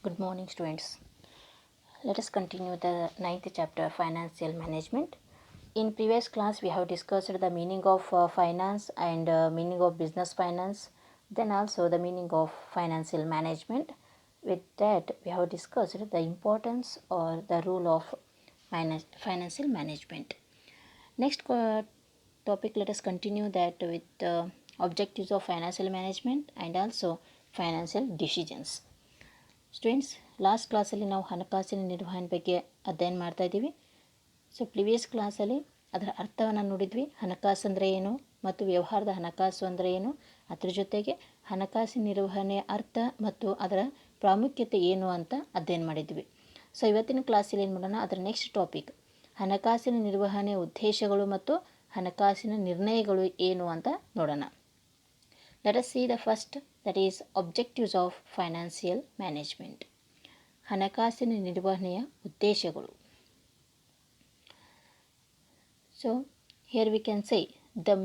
Good morning, students. Let us continue the ninth chapter, Financial Management. In previous class, we have discussed the meaning of finance and meaning of business finance, then also the meaning of financial management. With that, we have discussed the importance or the role of financial management. Next topic, let us continue that with objectives of financial management and also financial decisions. Students last ಕ್ಲಾಸಲ್ಲಿ ನಾವು ಹಣಕಾಸಿನ ನಿರ್ವಹಣೆ ಬಗ್ಗೆ ಅಧ್ಯಯನ ಮಾಡ್ತಾ ಇದ್ದೀವಿ. So previous ಕ್ಲಾಸಲ್ಲಿ ಅದರ ಅರ್ಥವನ್ನು ನೋಡಿದ್ವಿ. ಹಣಕಾಸು ಅಂದರೆ ಏನು ಮತ್ತು ವ್ಯವಹಾರದ ಹಣಕಾಸು ಅಂದರೆ ಏನು, ಅದರ ಜೊತೆಗೆ ಹಣಕಾಸಿನ ನಿರ್ವಹಣೆಯ ಅರ್ಥ ಮತ್ತು ಅದರ ಪ್ರಾಮುಖ್ಯತೆ ಏನು ಅಂತ ಅಧ್ಯಯನ ಮಾಡಿದ್ವಿ. ಸೊ ಇವತ್ತಿನ ಕ್ಲಾಸಲ್ಲಿ ಏನು ಮಾಡೋಣ, ಅದರ ನೆಕ್ಸ್ಟ್ ಟಾಪಿಕ್ ಹಣಕಾಸಿನ ನಿರ್ವಹಣೆಯ ಉದ್ದೇಶಗಳು ಮತ್ತು ಹಣಕಾಸಿನ ನಿರ್ಣಯಗಳು ಏನು ಅಂತ ನೋಡೋಣ. Let us see the first, that is objectives of financial management. ಹಣಕಾಸಿನ ನಿರ್ವಹಣೆಯ ಉದ್ದೇಶಗಳು. So here we can say the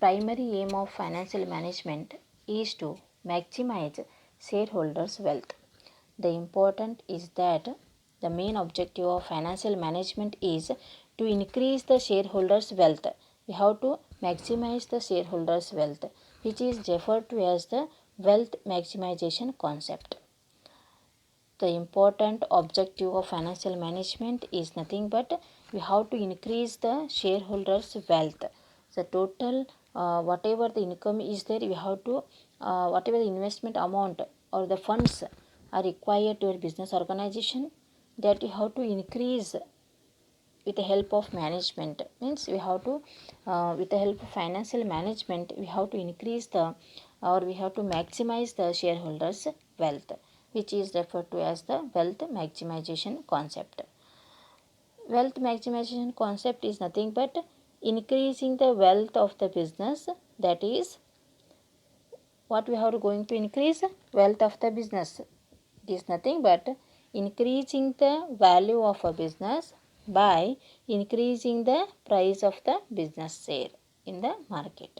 primary aim of financial management is to maximize shareholders' wealth. The important is that the main objective of financial management is to increase the shareholders' wealth. We have to maximize the shareholders' wealth, which is referred to as the wealth maximization concept. The important objective of financial management is nothing but we have to increase the shareholders' wealth. The total whatever the income is there, we have to whatever the investment amount or the funds are required to your business organization, that you have to increase with the help of management. Means we have to with the help of financial management we have to increase the or we have to maximize the shareholders wealth, which is referred to as the wealth maximization concept. Wealth maximization concept is nothing but increasing the wealth of the business. That is what we are going to increase, wealth of the business. It is nothing but increasing the value of a business by increasing the price of the business share in the market.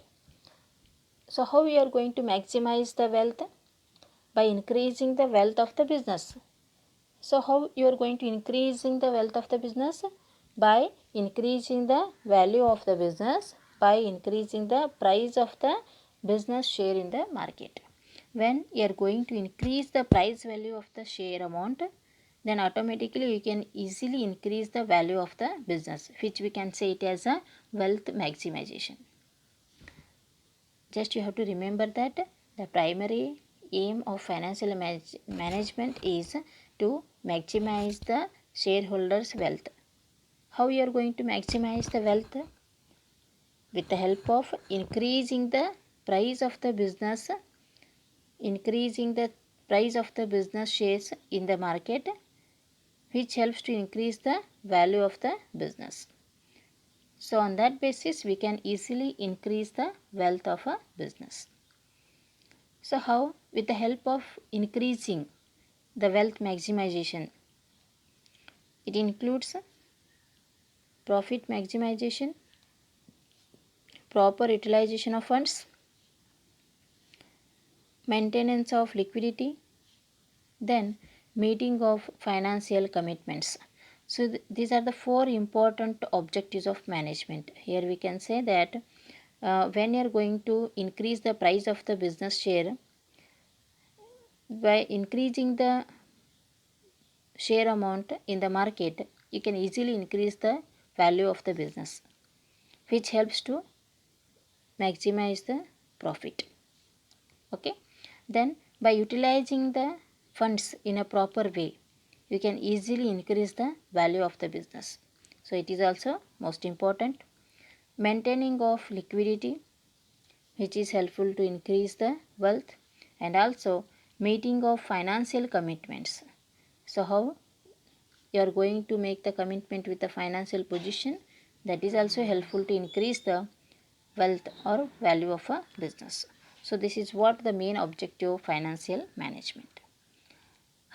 So how we are going to maximize the wealth? By increasing the wealth of the business. So how you are going to increasing the wealth of the business? By increasing the value of the business, by increasing the price of the business share in the market. When you are going to increase the price value of the share amount, then automatically you can easily increase the value of the business, which we can say it as a wealth maximization. Just you have to remember that the primary aim of financial management is to maximize the shareholders' wealth. How you are going to maximize the wealth? With the help of increasing the price of the business, increasing the price of the business shares in the market, which helps to increase the value of the business. So on that basis we can easily increase the wealth of a business. So how? With the help of increasing the wealth maximization. It includes profit maximization, proper utilization of funds, maintenance of liquidity, then meeting of financial commitments. So these are the four important objectives of management. Here we can say that when you are going to increase the price of the business share, by increasing the share amount in the market, you can easily increase the value of the business, which helps to maximize the profit. Okay, then by utilizing the funds in a proper way, you can easily increase the value of the business. So it is also most important. Maintaining of liquidity, which is helpful to increase the wealth, and also meeting of financial commitments. So how you are going to make the commitment with the financial position, that is also helpful to increase the wealth or value of a business. So this is what the main objective of financial management.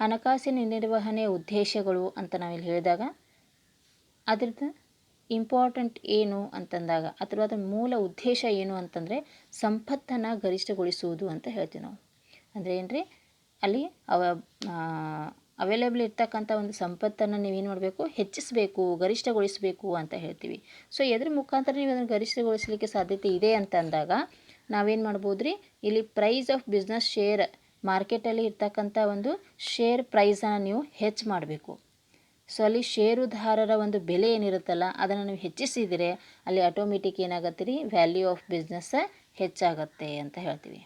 ಹಣಕಾಸಿನ ನಿರ್ವಹಣೆಯ ಉದ್ದೇಶಗಳು ಅಂತ ನಾವಿಲ್ಲಿ ಹೇಳಿದಾಗ ಅದ್ರದ್ದು important ಏನು ಅಂತಂದಾಗ ಅಥವಾ ಅದರ ಮೂಲ ಉದ್ದೇಶ ಏನು ಅಂತಂದರೆ ಸಂಪತ್ತನ್ನು ಗರಿಷ್ಠಗೊಳಿಸುವುದು ಅಂತ ಹೇಳ್ತೀವಿ ನಾವು. ಅಂದರೆ ಏನು ರೀ, ಅಲ್ಲಿ ಅವೈಲೇಬಲ್ ಇರ್ತಕ್ಕಂಥ ಒಂದು ಸಂಪತ್ತನ್ನು ನೀವೇನು ಮಾಡಬೇಕು, ಹೆಚ್ಚಿಸಬೇಕು, ಗರಿಷ್ಠಗೊಳಿಸಬೇಕು ಅಂತ ಹೇಳ್ತೀವಿ. ಸೊ ಎದ್ರ ಮುಖಾಂತರ ನೀವು ಅದನ್ನು ಗರಿಷ್ಠಗೊಳಿಸಲಿಕ್ಕೆ ಸಾಧ್ಯತೆ ಇದೆ ಅಂತ ಅಂದಾಗ ನಾವೇನು ಮಾಡ್ಬೋದು ರೀ, ಇಲ್ಲಿ ಪ್ರೈಸ್ ಆಫ್ ಬಿಸ್ನೆಸ್ ಶೇರ್, ಮಾರ್ಕೆಟಲ್ಲಿ ಇರ್ತಕ್ಕಂಥ ಒಂದು ಶೇರ್ ಪ್ರೈಸನ್ನು ನೀವು ಹೆಚ್ಚು ಮಾಡಬೇಕು. ಸೊ ಅಲ್ಲಿ ಷೇರುದಾರರ ಒಂದು ಬೆಲೆ ಏನಿರುತ್ತಲ್ಲ ಅದನ್ನು ನೀವು ಹೆಚ್ಚಿಸಿದರೆ ಅಲ್ಲಿ ಆಟೋಮೆಟಿಕ್ ಏನಾಗತ್ತೆ ರೀ, ವ್ಯಾಲ್ಯೂ ಆಫ್ ಬಿಸ್ನೆಸ್ ಹೆಚ್ಚಾಗತ್ತೆ ಅಂತ ಹೇಳ್ತೀವಿ.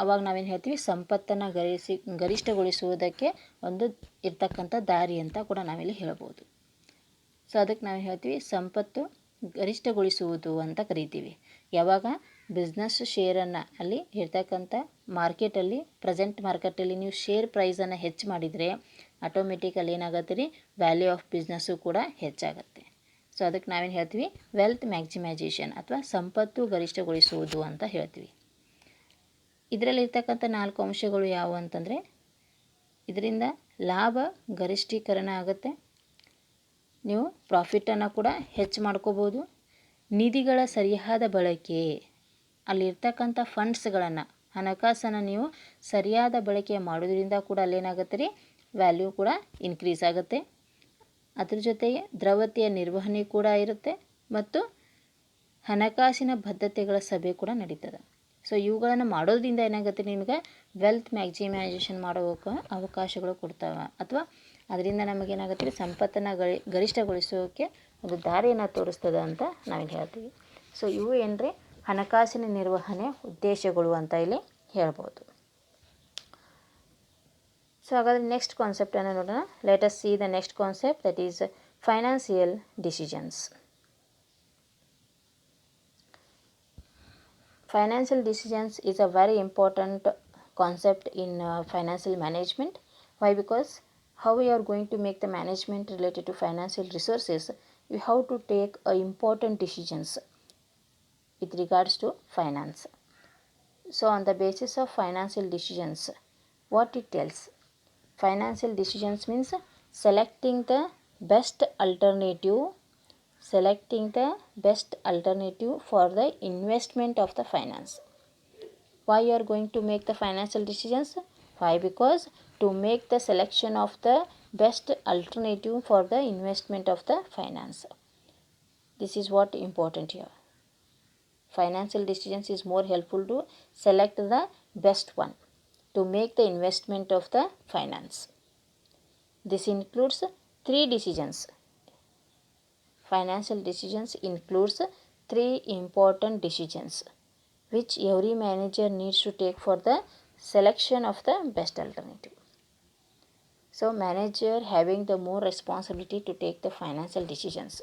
ಅವಾಗ ನಾವೇನು ಹೇಳ್ತೀವಿ, ಸಂಪತ್ತನ್ನು ಗರಿಷ್ಠಗೊಳಿಸುವುದಕ್ಕೆ ಒಂದು ಇರ್ತಕ್ಕಂಥ ದಾರಿ ಅಂತ ಕೂಡ ನಾವಿಲ್ಲಿ ಹೇಳ್ಬೋದು. ಸೊ ಅದಕ್ಕೆ ನಾವು ಹೇಳ್ತೀವಿ ಸಂಪತ್ತು ಗರಿಷ್ಠಗೊಳಿಸುವುದು ಅಂತ ಕರಿತೀವಿ. ಯಾವಾಗ ಬಿಸ್ನೆಸ್ ಶೇರನ್ನು ಅಲ್ಲಿ ಇರ್ತಕ್ಕಂಥ ಮಾರ್ಕೆಟಲ್ಲಿ, ಪ್ರೆಸೆಂಟ್ ಮಾರ್ಕೆಟಲ್ಲಿ ನೀವು ಶೇರ್ ಪ್ರೈಸನ್ನು ಹೆಚ್ಚು ಮಾಡಿದರೆ ಆಟೋಮೆಟಿಕಲ್ಲಿ ಏನಾಗುತ್ತೆ ರೀ, ವ್ಯಾಲ್ಯೂ ಆಫ್ ಬಿಸ್ನೆಸ್ಸು ಕೂಡ ಹೆಚ್ಚಾಗುತ್ತೆ. ಸೊ ಅದಕ್ಕೆ ನಾವೇನು ಹೇಳ್ತೀವಿ, ವೆಲ್ತ್ ಮ್ಯಾಕ್ಸಿಮೈಸೇಷನ್ ಅಥವಾ ಸಂಪತ್ತು ಗರಿಷ್ಠಗೊಳಿಸುವುದು ಅಂತ ಹೇಳ್ತೀವಿ. ಇದರಲ್ಲಿರ್ತಕ್ಕಂಥ 4 ಅಂಶಗಳು ಯಾವುವು ಅಂತಂದರೆ, ಇದರಿಂದ ಲಾಭ ಗರಿಷ್ಠೀಕರಣ ಆಗುತ್ತೆ, ನೀವು ಪ್ರಾಫಿಟನ್ನು ಕೂಡ ಹೆಚ್ಚು ಮಾಡ್ಕೋಬೋದು, ನಿಧಿಗಳ ಸರಿಯಾದ ಬಳಕೆ, ಅಲ್ಲಿರ್ತಕ್ಕಂಥ ಫಂಡ್ಸ್ಗಳನ್ನು, ಹಣಕಾಸನ್ನು ನೀವು ಸರಿಯಾದ ಬಳಕೆ ಮಾಡೋದ್ರಿಂದ ಕೂಡ ಅಲ್ಲೇನಾಗುತ್ತೆ ರೀ, ವ್ಯಾಲ್ಯೂ ಕೂಡ ಇನ್ಕ್ರೀಸ್ ಆಗುತ್ತೆ. ಅದ್ರ ಜೊತೆಗೆ ದ್ರವ್ಯತೆಯ ನಿರ್ವಹಣೆ ಕೂಡ ಇರುತ್ತೆ ಮತ್ತು ಹಣಕಾಸಿನ ಬದ್ಧತೆಗಳ ಸಭೆ ಕೂಡ ನಡೀತದೆ. ಸೊ ಇವುಗಳನ್ನು ಮಾಡೋದ್ರಿಂದ ಏನಾಗುತ್ತೆ, ನಿಮಗೆ ವೆಲ್ತ್ ಮ್ಯಾಕ್ಸಿಮೈಸೇಷನ್ ಮಾಡೋಕ್ಕೆ ಅವಕಾಶಗಳು ಕೊಡ್ತಾವೆ, ಅಥವಾ ಅದರಿಂದ ನಮಗೇನಾಗುತ್ತೆ ರೀ, ಸಂಪತ್ತನ್ನು ಗರಿಷ್ಠಗೊಳಿಸೋಕ್ಕೆ ಒಂದು ದಾರಿಯನ್ನು ತೋರಿಸ್ತದೆ ಅಂತ ನಾವಿಲ್ಲಿ ಹೇಳ್ತೀವಿ. ಸೊ ಇವು ಏನ್ರಿ ಹಣಕಾಸಿನ ನಿರ್ವಹಣೆ ಉದ್ದೇಶಗಳು ಅಂತ ಇಲ್ಲಿ ಹೇಳ್ಬೋದು. ಸೊ ಹಾಗಾದರೆ ನೆಕ್ಸ್ಟ್ ಕಾನ್ಸೆಪ್ಟನ್ನು ನೋಡೋಣ. Let us see the next concept, that is financial decisions. Financial decisions is a very important concept in financial management. Why? Because how we are going to make the management related to financial resources, you have to take important decisions with regards to finance. So on the basis of financial decisions, what it tells? Financial decisions means selecting the best alternative for the investment of the finance. Why you are going to make the financial decisions? Why? Because to make the selection of the best alternative for the investment of the finance. This is what important here. Financial decisions is more helpful to select the best one to make the investment of the finance. This includes 3 decisions. Financial decisions includes 3 important decisions which every manager needs to take for the selection of the best alternative. So manager having the more responsibility to take the financial decisions.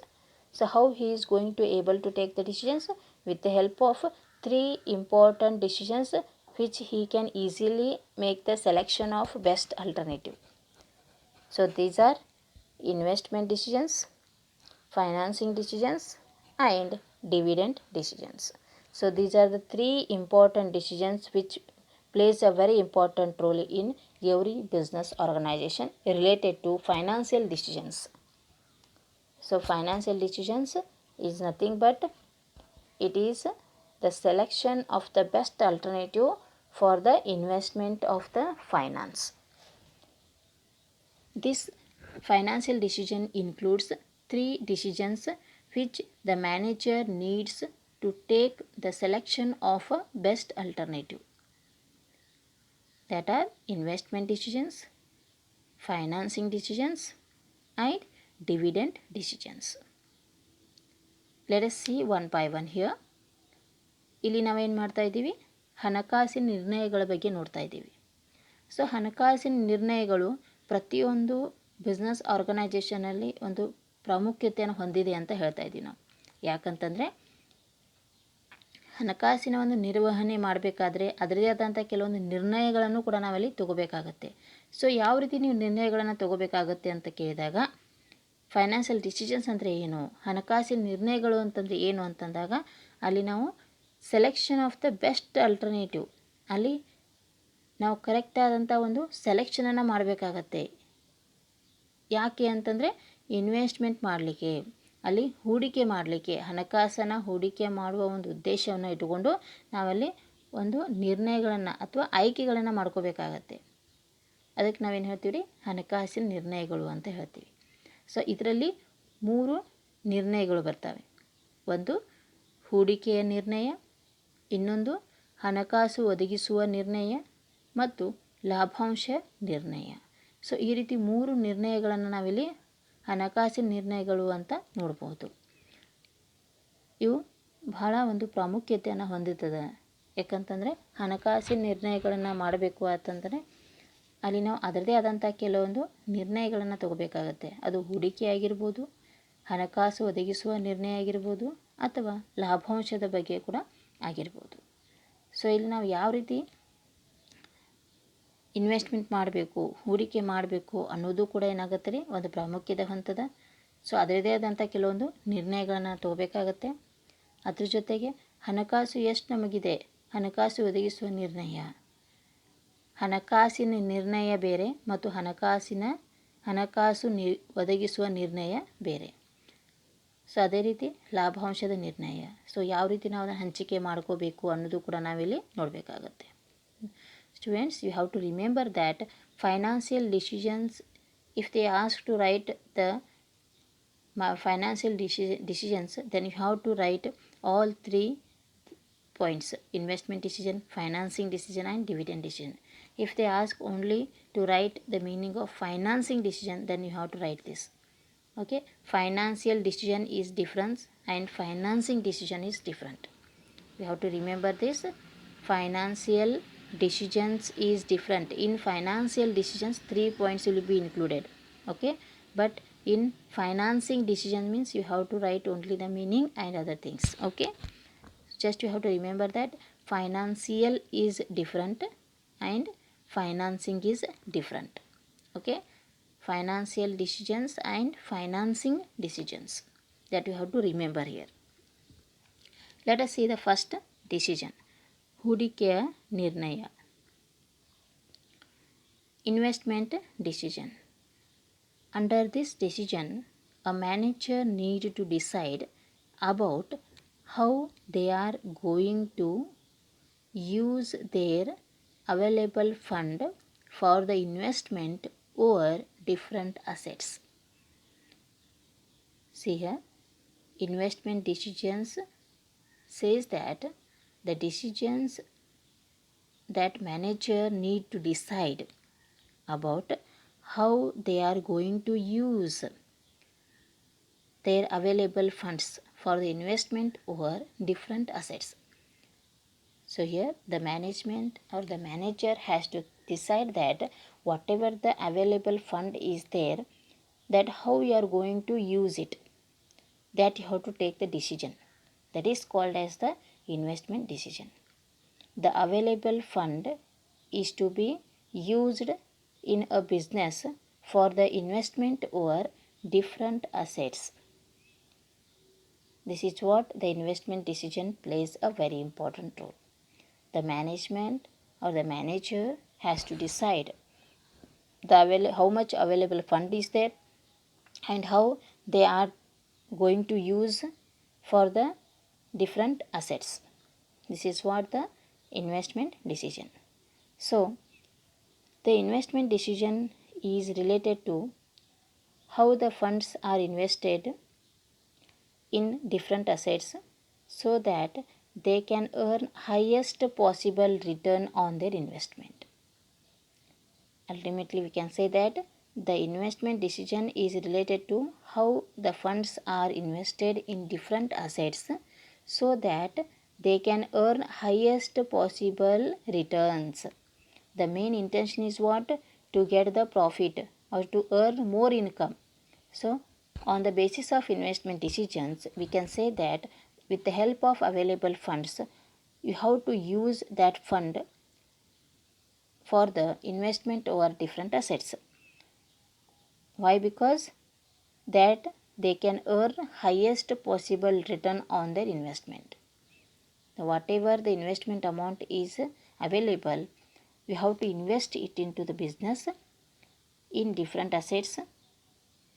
So how he is going to able to take the decisions? With the help of 3 important decisions which he can easily make the selection of best alternative. So these are investment decisions, financing decisions and dividend decisions. So these are the 3 important decisions which plays a very important role in every business organization related to financial decisions. So financial decisions is nothing but it is the selection of the best alternative for the investment of the finance. This financial decision includes 3 decisions which the manager needs to take the selection of a best alternative. That are investment decisions, financing decisions and dividend decisions. Let us see one by one here. ಇಲ್ಲಿ ನಾವೇನು ಮಾಡ್ತಾ ಇದ್ದೀವಿ, ಹಣಕಾಸಿನ ನಿರ್ಣಯಗಳ ಬಗ್ಗೆ ನೋಡ್ತಾ ಇದ್ದೀವಿ. So ಹಣಕಾಸಿನ ನಿರ್ಣಯಗಳು ಪ್ರತಿಯೊಂದು ಬಿಸ್ನೆಸ್ ಆರ್ಗನೈಜೇಷನಲ್ಲಿ ಒಂದು ಪ್ರಾಮುಖ್ಯತೆಯನ್ನು ಹೊಂದಿದೆ ಅಂತ ಹೇಳ್ತಾ ಇದ್ದೀವಿ ನಾವು. ಯಾಕಂತಂದರೆ ಹಣಕಾಸಿನ ಒಂದು ನಿರ್ವಹಣೆ ಮಾಡಬೇಕಾದ್ರೆ ಅದರದೇ ಆದಂಥ ಕೆಲವೊಂದು ನಿರ್ಣಯಗಳನ್ನು ಕೂಡ ನಾವಲ್ಲಿ ತಗೋಬೇಕಾಗತ್ತೆ. ಸೊ ಯಾವ ರೀತಿ ನೀವು ನಿರ್ಣಯಗಳನ್ನು ತಗೋಬೇಕಾಗತ್ತೆ ಅಂತ ಕೇಳಿದಾಗ, ಫೈನಾನ್ಷಿಯಲ್ ಡಿಸಿಷನ್ಸ್ ಅಂದರೆ ಏನು, ಹಣಕಾಸಿನ ನಿರ್ಣಯಗಳು ಅಂತಂದರೆ ಏನು ಅಂತಂದಾಗ ಅಲ್ಲಿ ನಾವು selection of the best alternative, ಅಲ್ಲಿ ನಾವು ಕರೆಕ್ಟಾದಂಥ ಒಂದು ಸೆಲೆಕ್ಷನನ್ನು ಮಾಡಬೇಕಾಗತ್ತೆ. ಯಾಕೆ ಅಂತಂದರೆ ಇನ್ವೆಸ್ಟ್ಮೆಂಟ್ ಮಾಡಲಿಕ್ಕೆ, ಅಲ್ಲಿ ಹೂಡಿಕೆ ಮಾಡಲಿಕ್ಕೆ, ಹಣಕಾಸನ್ನು ಹೂಡಿಕೆ ಮಾಡುವ ಒಂದು ಉದ್ದೇಶವನ್ನು ಇಟ್ಟುಕೊಂಡು ನಾವಲ್ಲಿ ಒಂದು ನಿರ್ಣಯಗಳನ್ನು ಅಥವಾ ಆಯ್ಕೆಗಳನ್ನು ಮಾಡ್ಕೋಬೇಕಾಗತ್ತೆ. ಅದಕ್ಕೆ ನಾವೇನು ಹೇಳ್ತೀವಿ ರೀ, ಹಣಕಾಸಿನ ನಿರ್ಣಯಗಳು ಅಂತ ಹೇಳ್ತೀವಿ. ಸೊ ಇದರಲ್ಲಿ 3 ನಿರ್ಣಯಗಳು ಬರ್ತವೆ. ಒಂದು ಹೂಡಿಕೆಯ ನಿರ್ಣಯ, ಇನ್ನೊಂದು ಹಣಕಾಸು ಒದಗಿಸುವ ನಿರ್ಣಯ ಮತ್ತು ಲಾಭಾಂಶ ನಿರ್ಣಯ. ಸೊ ಈ ರೀತಿ 3 ನಿರ್ಣಯಗಳನ್ನು ನಾವಿಲ್ಲಿ ಹಣಕಾಸಿನ ನಿರ್ಣಯಗಳು ಅಂತ ನೋಡ್ಬೋದು. ಇವು ಬಹಳ ಒಂದು ಪ್ರಾಮುಖ್ಯತೆಯನ್ನು ಹೊಂದುತ್ತದೆ. ಯಾಕಂತಂದರೆ ಹಣಕಾಸಿನ ನಿರ್ಣಯಗಳನ್ನು ಮಾಡಬೇಕು ಅಂತಂದರೆ ಅಲ್ಲಿ ನಾವು ಅದರದೇ ಆದಂಥ ಕೆಲವೊಂದು ನಿರ್ಣಯಗಳನ್ನು ತಗೋಬೇಕಾಗತ್ತೆ. ಅದು ಹೂಡಿಕೆ ಆಗಿರ್ಬೋದು, ಹಣಕಾಸು ಒದಗಿಸುವ ನಿರ್ಣಯ ಆಗಿರ್ಬೋದು, ಅಥವಾ ಲಾಭಾಂಶದ ಬಗ್ಗೆ ಕೂಡ ಆಗಿರ್ಬೋದು. ಸೊ ಇಲ್ಲಿ ನಾವು ಯಾವ ರೀತಿ ಇನ್ವೆಸ್ಟ್ಮೆಂಟ್ ಮಾಡಬೇಕು, ಹೂಡಿಕೆ ಮಾಡಬೇಕು ಅನ್ನೋದು ಕೂಡ ಏನಾಗುತ್ತೆ ರೀ, ಒಂದು ಪ್ರಾಮುಖ್ಯತೆ ಹೊಂದದ. ಸೊ ಅದರದೇ ಆದಂಥ ಕೆಲವೊಂದು ನಿರ್ಣಯಗಳನ್ನು ತಗೋಬೇಕಾಗತ್ತೆ. ಅದ್ರ ಜೊತೆಗೆ ಹಣಕಾಸು ಎಷ್ಟು ನಮಗಿದೆ, ಹಣಕಾಸು ಒದಗಿಸುವ ನಿರ್ಣಯ, ಹಣಕಾಸಿನ ನಿರ್ಣಯ ಬೇರೆ ಮತ್ತು ಹಣಕಾಸು ಒದಗಿಸುವ ನಿರ್ಣಯ ಬೇರೆ. ಸೊ ಅದೇ ರೀತಿ ಲಾಭಾಂಶದ ನಿರ್ಣಯ. ಸೊ ಯಾವ ರೀತಿ ನಾವು ಅದನ್ನು ಹಂಚಿಕೆ ಮಾಡ್ಕೋಬೇಕು ಅನ್ನೋದು ಕೂಡ ನಾವಿಲ್ಲಿ ನೋಡಬೇಕಾಗತ್ತೆ. Students, you have to remember that financial decisions, if they ask to write the financial decisions, then you have to write all 3 points: investment decision, financing decision and dividend decision. If they ask only to write the meaning of financing decision, then you have to write this. Okay, financial decision is different and financing decision is different. You have to remember this. Financial decisions is different. In financial decisions 3 points will be included. Okay, but in financing decision means you have to write only the meaning and other things. Okay, just you have to remember that financial is different and financing is different. Okay, financial decisions and financing decisions, that you have to remember here. Let us see the first decision, ಹೂಡಿಕೆಯ ನಿರ್ಣಯ. Investment decision. Under this decision, a manager needs to decide about how they are going to use their available fund for the investment over different assets. See here, investment decisions says that the decisions that manager need to decide about how they are going to use their available funds for the investment over different assets. So here the management or the manager has to decide that whatever the available fund is there, that how you are going to use it, that you have to take the decision. That is called as the investment decision. The available fund is to be used in a business for the investment over different assets. This is what the investment decision plays a very important role. The management or the manager has to decide how much available fund is there and how they are going to use for the different assets. This is what the investment decision. So the investment decision is related to how the funds are invested in different assets so that they can earn highest possible return on their investment. Ultimately, we can say that the investment decision is related to how the funds are invested in different assets so that they can earn highest possible returns. The main intention is what? To get the profit or to earn more income. So on the basis of investment decisions, we can say that with the help of available funds, you have to use that fund for the investment over different assets. Why? Because that they can earn highest possible return on their investment. So whatever the investment amount is available, you have to invest it into the business in different assets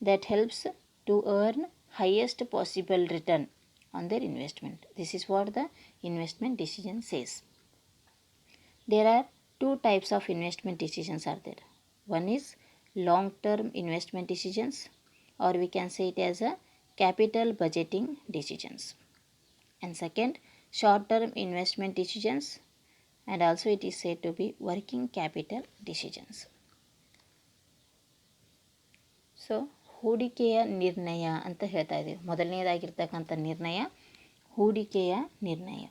that helps to earn highest possible return on their investment. This is what the investment decision says. There are two types of investment decisions are there. One is long term investment decisions, or we can say it as a capital budgeting decisions, and second, short term investment decisions, and also it is said to be working capital decisions. So ಹೂಡಿಕೆಯ ನಿರ್ಣಯ ಅಂತ ಹೇಳ್ತಾ ಇದ್ದೀವಿ. ಮೊದಲನೇದಾಗಿರ್ತಕ್ಕಂಥ ನಿರ್ಣಯ ಹೂಡಿಕೆಯ ನಿರ್ಣಯ.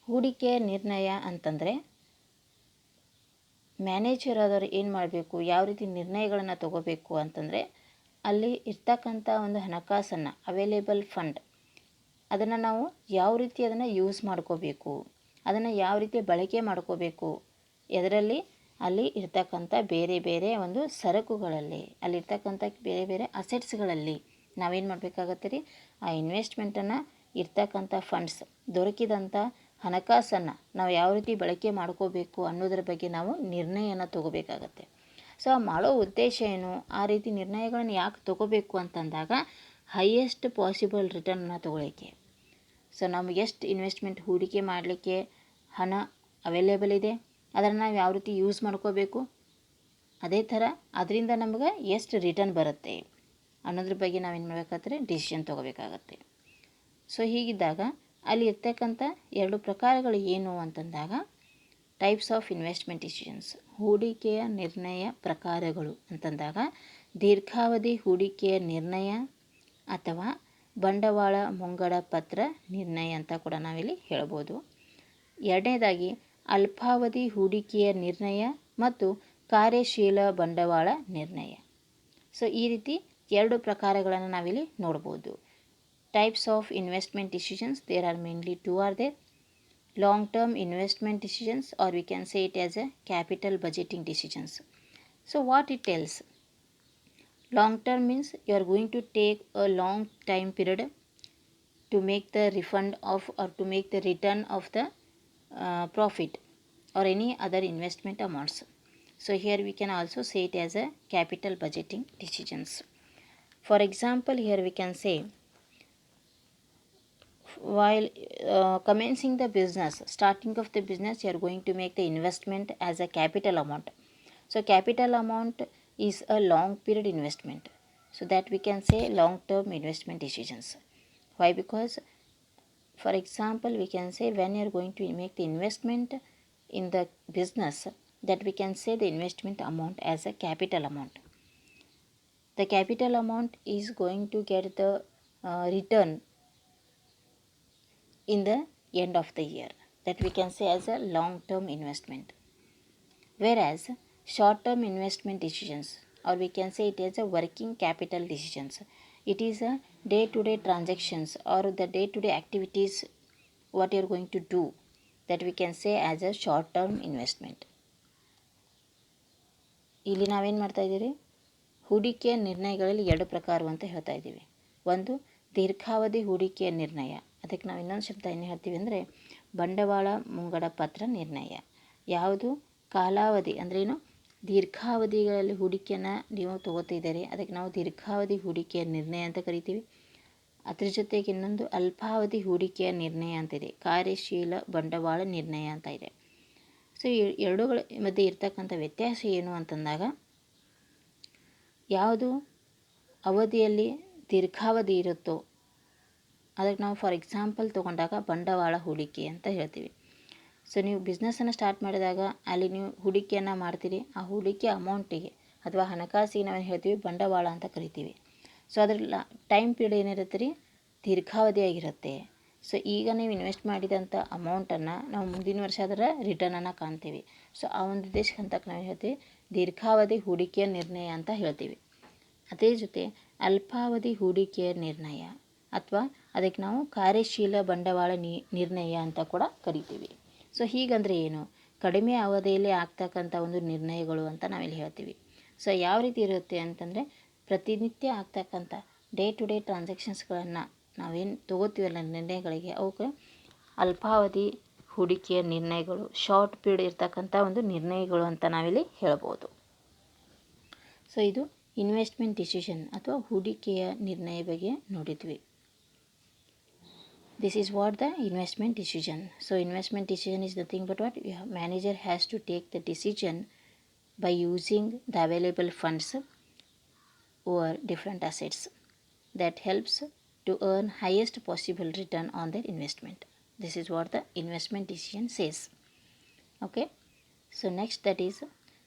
ಹೂಡಿಕೆಯ ನಿರ್ಣಯ ಅಂತಂದರೆ ಮ್ಯಾನೇಜರ್ ಆದವರು ಏನು ಮಾಡಬೇಕು, ಯಾವ ರೀತಿ ನಿರ್ಣಯಗಳನ್ನು ತಗೋಬೇಕು ಅಂತಂದರೆ, ಅಲ್ಲಿ ಇರ್ತಕ್ಕಂಥ ಒಂದು ಹಣಕಾಸನ್ನು ಅವೈಲೇಬಲ್ ಫಂಡ್ ಅದನ್ನು ನಾವು ಯಾವ ರೀತಿ ಅದನ್ನು ಯೂಸ್ ಮಾಡ್ಕೋಬೇಕು, ಅದನ್ನು ಯಾವ ರೀತಿ ಬಳಕೆ ಮಾಡ್ಕೋಬೇಕು, ಎದರಲ್ಲಿ ಅಲ್ಲಿ ಇರ್ತಕ್ಕಂಥ ಬೇರೆ ಬೇರೆ ಒಂದು ಸರಕುಗಳಲ್ಲಿ, ಅಲ್ಲಿರ್ತಕ್ಕಂಥ ಬೇರೆ ಬೇರೆ ಅಸೆಟ್ಸ್ಗಳಲ್ಲಿ ನಾವೇನು ಮಾಡಬೇಕಾಗತ್ತೆ ರೀ, ಆ ಇನ್ವೆಸ್ಟ್ಮೆಂಟನ್ನು ಇರ್ತಕ್ಕಂಥ ಫಂಡ್ಸ್ ದೊರಕಿದಂಥ ಹಣಕಾಸನ್ನು ನಾವು ಯಾವ ರೀತಿ ಬಳಕೆ ಮಾಡ್ಕೋಬೇಕು ಅನ್ನೋದ್ರ ಬಗ್ಗೆ ನಾವು ನಿರ್ಣಯನ ತಗೋಬೇಕಾಗತ್ತೆ. ಸೊ ಮಾಡೋ ಉದ್ದೇಶ ಏನು, ಆ ರೀತಿ ನಿರ್ಣಯಗಳನ್ನು ಯಾಕೆ ತಗೋಬೇಕು ಅಂತಂದಾಗ ಹೈಯೆಸ್ಟ್ ಪಾಸಿಬಲ್ ರಿಟರ್ನನ್ನು ತಗೊಳ್ಳೋಕ್ಕೆ. ಸೊ ನಮ್ಗೆ ಎಷ್ಟು ಇನ್ವೆಸ್ಟ್ಮೆಂಟ್ ಹೂಡಿಕೆ ಮಾಡಲಿಕ್ಕೆ ಹಣ ಅವೈಲೇಬಲ್ ಇದೆ, ಅದನ್ನು ನಾವು ಯಾವ ರೀತಿ ಯೂಸ್ ಮಾಡ್ಕೋಬೇಕು, ಅದೇ ಥರ ಅದರಿಂದ ನಮ್ಗೆ ಎಷ್ಟು ರಿಟರ್ನ್ ಬರುತ್ತೆ ಅನ್ನೋದ್ರ ಬಗ್ಗೆ ನಾವೇನು ಮಾಡಬೇಕಾದ್ರೆ ಡಿಸಿಷನ್ ತೊಗೋಬೇಕಾಗತ್ತೆ. ಸೊ ಹೀಗಿದ್ದಾಗ ಅಲ್ಲಿ ಇರ್ತಕ್ಕಂಥ ಎರಡು ಪ್ರಕಾರಗಳು ಏನು ಅಂತಂದಾಗ ಟೈಪ್ಸ್ ಆಫ್ ಇನ್ವೆಸ್ಟ್ಮೆಂಟ್ ಡಿಸಿಷನ್ಸ್, ಹೂಡಿಕೆಯ ನಿರ್ಣಯ ಪ್ರಕಾರಗಳು ಅಂತಂದಾಗ ದೀರ್ಘಾವಧಿ ಹೂಡಿಕೆಯ ನಿರ್ಣಯ ಅಥವಾ ಬಂಡವಾಳ ಮುಂಗಡ ಪತ್ರ ನಿರ್ಣಯ ಅಂತ ಕೂಡ ನಾವಿಲ್ಲಿ ಹೇಳ್ಬೋದು. ಎರಡನೇದಾಗಿ ಅಲ್ಪಾವಧಿ ಹೂಡಿಕೆಯ ನಿರ್ಣಯ ಮತ್ತು ಕಾರ್ಯಶೀಲ ಬಂಡವಾಳ ನಿರ್ಣಯ. ಸೊ ಈ ರೀತಿ ಎರಡು ಪ್ರಕಾರಗಳನ್ನು ನಾವಿಲ್ಲಿ ನೋಡ್ಬೋದು. Types of investment decisions, there are mainly two are there. Long term investment decisions, or we can say it as a capital budgeting decisions. So what it tells, long term means you are going to take a long time period to make the refund of or to make the return of the profit or any other investment amounts. So here we can also say it as a capital budgeting decisions. For example, here we can say while commencing the business, starting of the business, you are going to make the investment as a capital amount. So capital amount is a long period investment, so that we can say long term investment decisions. Why? Because for example we can say when you are going to make the investment in the business, that we can say the investment amount as a capital amount. The capital amount is going to get the return in the end of the year, that we can say as a long term investment. Whereas short term investment decisions, or we can say it as a working capital decisions, it is a day to day transactions or the day to day activities what you are going to do, that we can say as a short term investment. ಇಲ್ಲಿ ನಾವೇನು ಮಾಡ್ತಾ ಇದ್ದೀವಿ, ಹೂಡಿಕೆಯ ನಿರ್ಣಯಗಳಲ್ಲಿ ಎರಡು ಪ್ರಕಾರ ಅಂತ ಹೇಳ್ತಾ ಇದ್ದೀವಿ. ಒಂದು ದೀರ್ಘಾವಧಿ ಹೂಡಿಕೆಯ ನಿರ್ಣಯ, ಅದಕ್ಕೆ ನಾವು ಇನ್ನೊಂದು ಶಬ್ದ ಏನು ಹೇಳ್ತೀವಿ ಅಂದರೆ ಬಂಡವಾಳ ಮುಂಗಡ ಪತ್ರ ನಿರ್ಣಯ. ಯಾವುದು ಕಾಲಾವಧಿ ಅಂದ್ರೇನು, ದೀರ್ಘಾವಧಿಗಳಲ್ಲಿ ಹೂಡಿಕೆಯನ್ನು ನೀವು ತೊಗೋತಿದ್ದೀರಿ, ಅದಕ್ಕೆ ನಾವು ದೀರ್ಘಾವಧಿ ಹೂಡಿಕೆಯ ನಿರ್ಣಯ ಅಂತ ಕರಿತೀವಿ. ಅದ್ರ ಜೊತೆಗೆ ಇನ್ನೊಂದು ಅಲ್ಪಾವಧಿ ಹೂಡಿಕೆಯ ನಿರ್ಣಯ ಅಂತಿದೆ, ಕಾರ್ಯಶೀಲ ಬಂಡವಾಳ ನಿರ್ಣಯ ಅಂತ ಇದೆ. ಸೊ ಎರಡುಗಳ ಮಧ್ಯೆ ಇರ್ತಕ್ಕಂಥ ವ್ಯತ್ಯಾಸ ಏನು ಅಂತಂದಾಗ, ಯಾವುದು ಅವಧಿಯಲ್ಲಿ ದೀರ್ಘಾವಧಿ ಇರುತ್ತೋ ಅದಕ್ಕೆ ನಾವು ಫಾರ್ ಎಕ್ಸಾಂಪಲ್ ತೊಗೊಂಡಾಗ ಬಂಡವಾಳ ಹೂಡಿಕೆ ಅಂತ ಹೇಳ್ತೀವಿ. ಸೊ ನೀವು ಬಿಸ್ನೆಸ್ಸನ್ನು ಸ್ಟಾರ್ಟ್ ಮಾಡಿದಾಗ ಅಲ್ಲಿ ನೀವು ಹೂಡಿಕೆಯನ್ನು ಮಾಡ್ತೀರಿ, ಆ ಹೂಡಿಕೆ ಅಮೌಂಟಿಗೆ ಅಥವಾ ಹಣಕಾಸಿಗೆ ನಾವೇನು ಹೇಳ್ತೀವಿ ಬಂಡವಾಳ ಅಂತ ಕರಿತೀವಿ. ಸೊ ಅದ್ರ ಟೈಮ್ ಪೀರಿಯಡ್ ಏನಿರುತ್ತೆ ರೀ, ದೀರ್ಘಾವಧಿಯಾಗಿರುತ್ತೆ. ಸೊ ಈಗ ನೀವು ಇನ್ವೆಸ್ಟ್ ಮಾಡಿದಂಥ ಅಮೌಂಟನ್ನು ನಾವು ಮುಂದಿನ ವರ್ಷ ಅದರ ರಿಟರ್ನನ್ನು ಕಾಣ್ತೀವಿ. ಸೊ ಆ ಒಂದು ಉದ್ದೇಶಕ್ಕೆ ಅಂತಕ್ಕೆ ನಾವು ಹೇಳ್ತೀವಿ ದೀರ್ಘಾವಧಿ ಹೂಡಿಕೆಯ ನಿರ್ಣಯ ಅಂತ ಹೇಳ್ತೀವಿ. ಅದೇ ಜೊತೆ ಅಲ್ಪಾವಧಿ ಹೂಡಿಕೆಯ ನಿರ್ಣಯ ಅಥವಾ ಅದಕ್ಕೆ ನಾವು ಕಾರ್ಯಶೀಲ ಬಂಡವಾಳ ನಿರ್ಣಯ ಅಂತ ಕೂಡ ಕರಿತೀವಿ. ಸೊ ಹೀಗಂದರೆ ಏನು, ಕಡಿಮೆ ಅವಧಿಯಲ್ಲಿ ಆಗ್ತಕ್ಕಂಥ ಒಂದು ನಿರ್ಣಯಗಳು ಅಂತ ನಾವಿಲ್ಲಿ ಹೇಳ್ತೀವಿ. ಸೊ ಯಾವ ರೀತಿ ಇರುತ್ತೆ ಅಂತಂದರೆ, ಪ್ರತಿನಿತ್ಯ ಆಗ್ತಕ್ಕಂಥ ಡೇ ಟು ಡೇ ಟ್ರಾನ್ಸಾಕ್ಷನ್ಸ್ಗಳನ್ನು ನಾವೇನು ತೊಗೋತೀವಲ್ಲ ನಿರ್ಣಯಗಳಿಗೆ, ಅವಕ್ಕೆ ಅಲ್ಪಾವಧಿ ಹೂಡಿಕೆಯ ನಿರ್ಣಯಗಳು, ಶಾರ್ಟ್ ಪೀರಿಯಡ್ ಇರ್ತಕ್ಕಂಥ ಒಂದು ನಿರ್ಣಯಗಳು ಅಂತ ನಾವಿಲ್ಲಿ ಹೇಳ್ಬೋದು. ಸೊ ಇದು ಇನ್ವೆಸ್ಟ್ಮೆಂಟ್ ಡಿಸಿಷನ್ ಅಥವಾ ಹೂಡಿಕೆಯ ನಿರ್ಣಯ ಬಗ್ಗೆ ನೋಡಿದ್ವಿ. This is what the investment decision. So investment decision is nothing but what manager has to take the decision by using the available funds over different assets that helps to earn highest possible return on their investment. This is what the investment decision says. Okay. So next, that is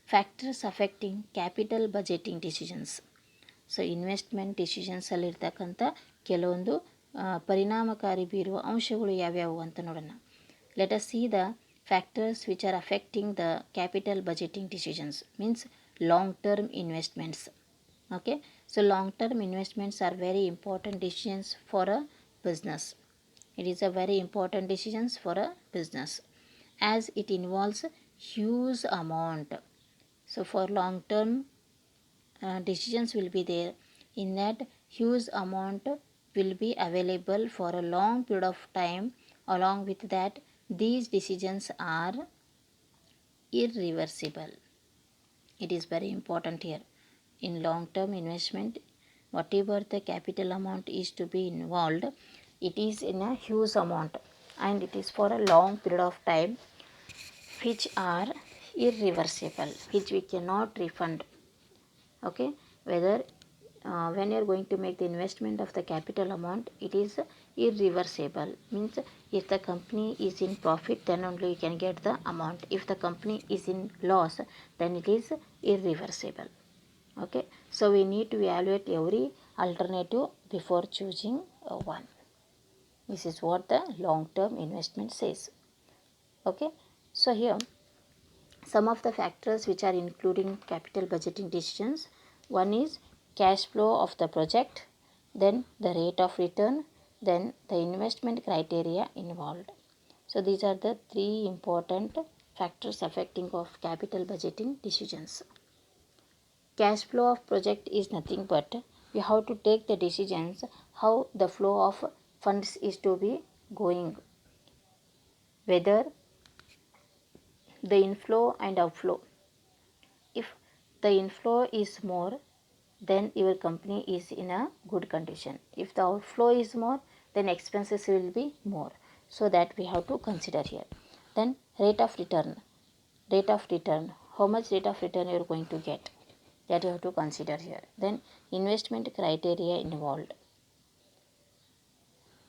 factors affecting capital budgeting decisions. So investment ಡಿಸಿಷನ್ಸಲ್ಲಿರ್ತಕ್ಕಂಥ ಕೆಲವೊಂದು ಪರಿಣಾಮಕಾರಿ ಬೀರುವ ಅಂಶಗಳು ಯಾವ್ಯಾವು ಅಂತ ನೋಡೋಣ. Let us see the factors which are affecting the capital budgeting decisions means long term investments. Okay, so long term investments are very important decisions for a business. It is a very important decisions for a business as it involves huge amount. So for long term decisions will be there, in that huge amount will be available for a long period of time. Along with that, these decisions are irreversible. It is very important here. In long term investment, whatever the capital amount is to be involved, it is in a huge amount and it is for a long period of time, which are irreversible, which we cannot refund. Okay, whether when you are going to make the investment of the capital amount, it is irreversible. Means if the company is in profit, then only you can get the amount. If the company is in loss, then it is irreversible. Okay, so we need to evaluate every alternative before choosing one. This is what the long term investment says. Okay, so here some of the factors which are including capital budgeting decisions. One is cash flow of the project, then the rate of return, then the investment criteria involved. So these are the three important factors affecting of capital budgeting decisions. Cash flow of project is nothing but we have to take the decisions how the flow of funds is to be going, whether the inflow and outflow. If the inflow is more, then your company is in a good condition. If the outflow is more, then expenses will be more. So that we have to consider here. Then rate of return. How much rate of return you are going to get, that you have to consider here. Then investment criteria involved.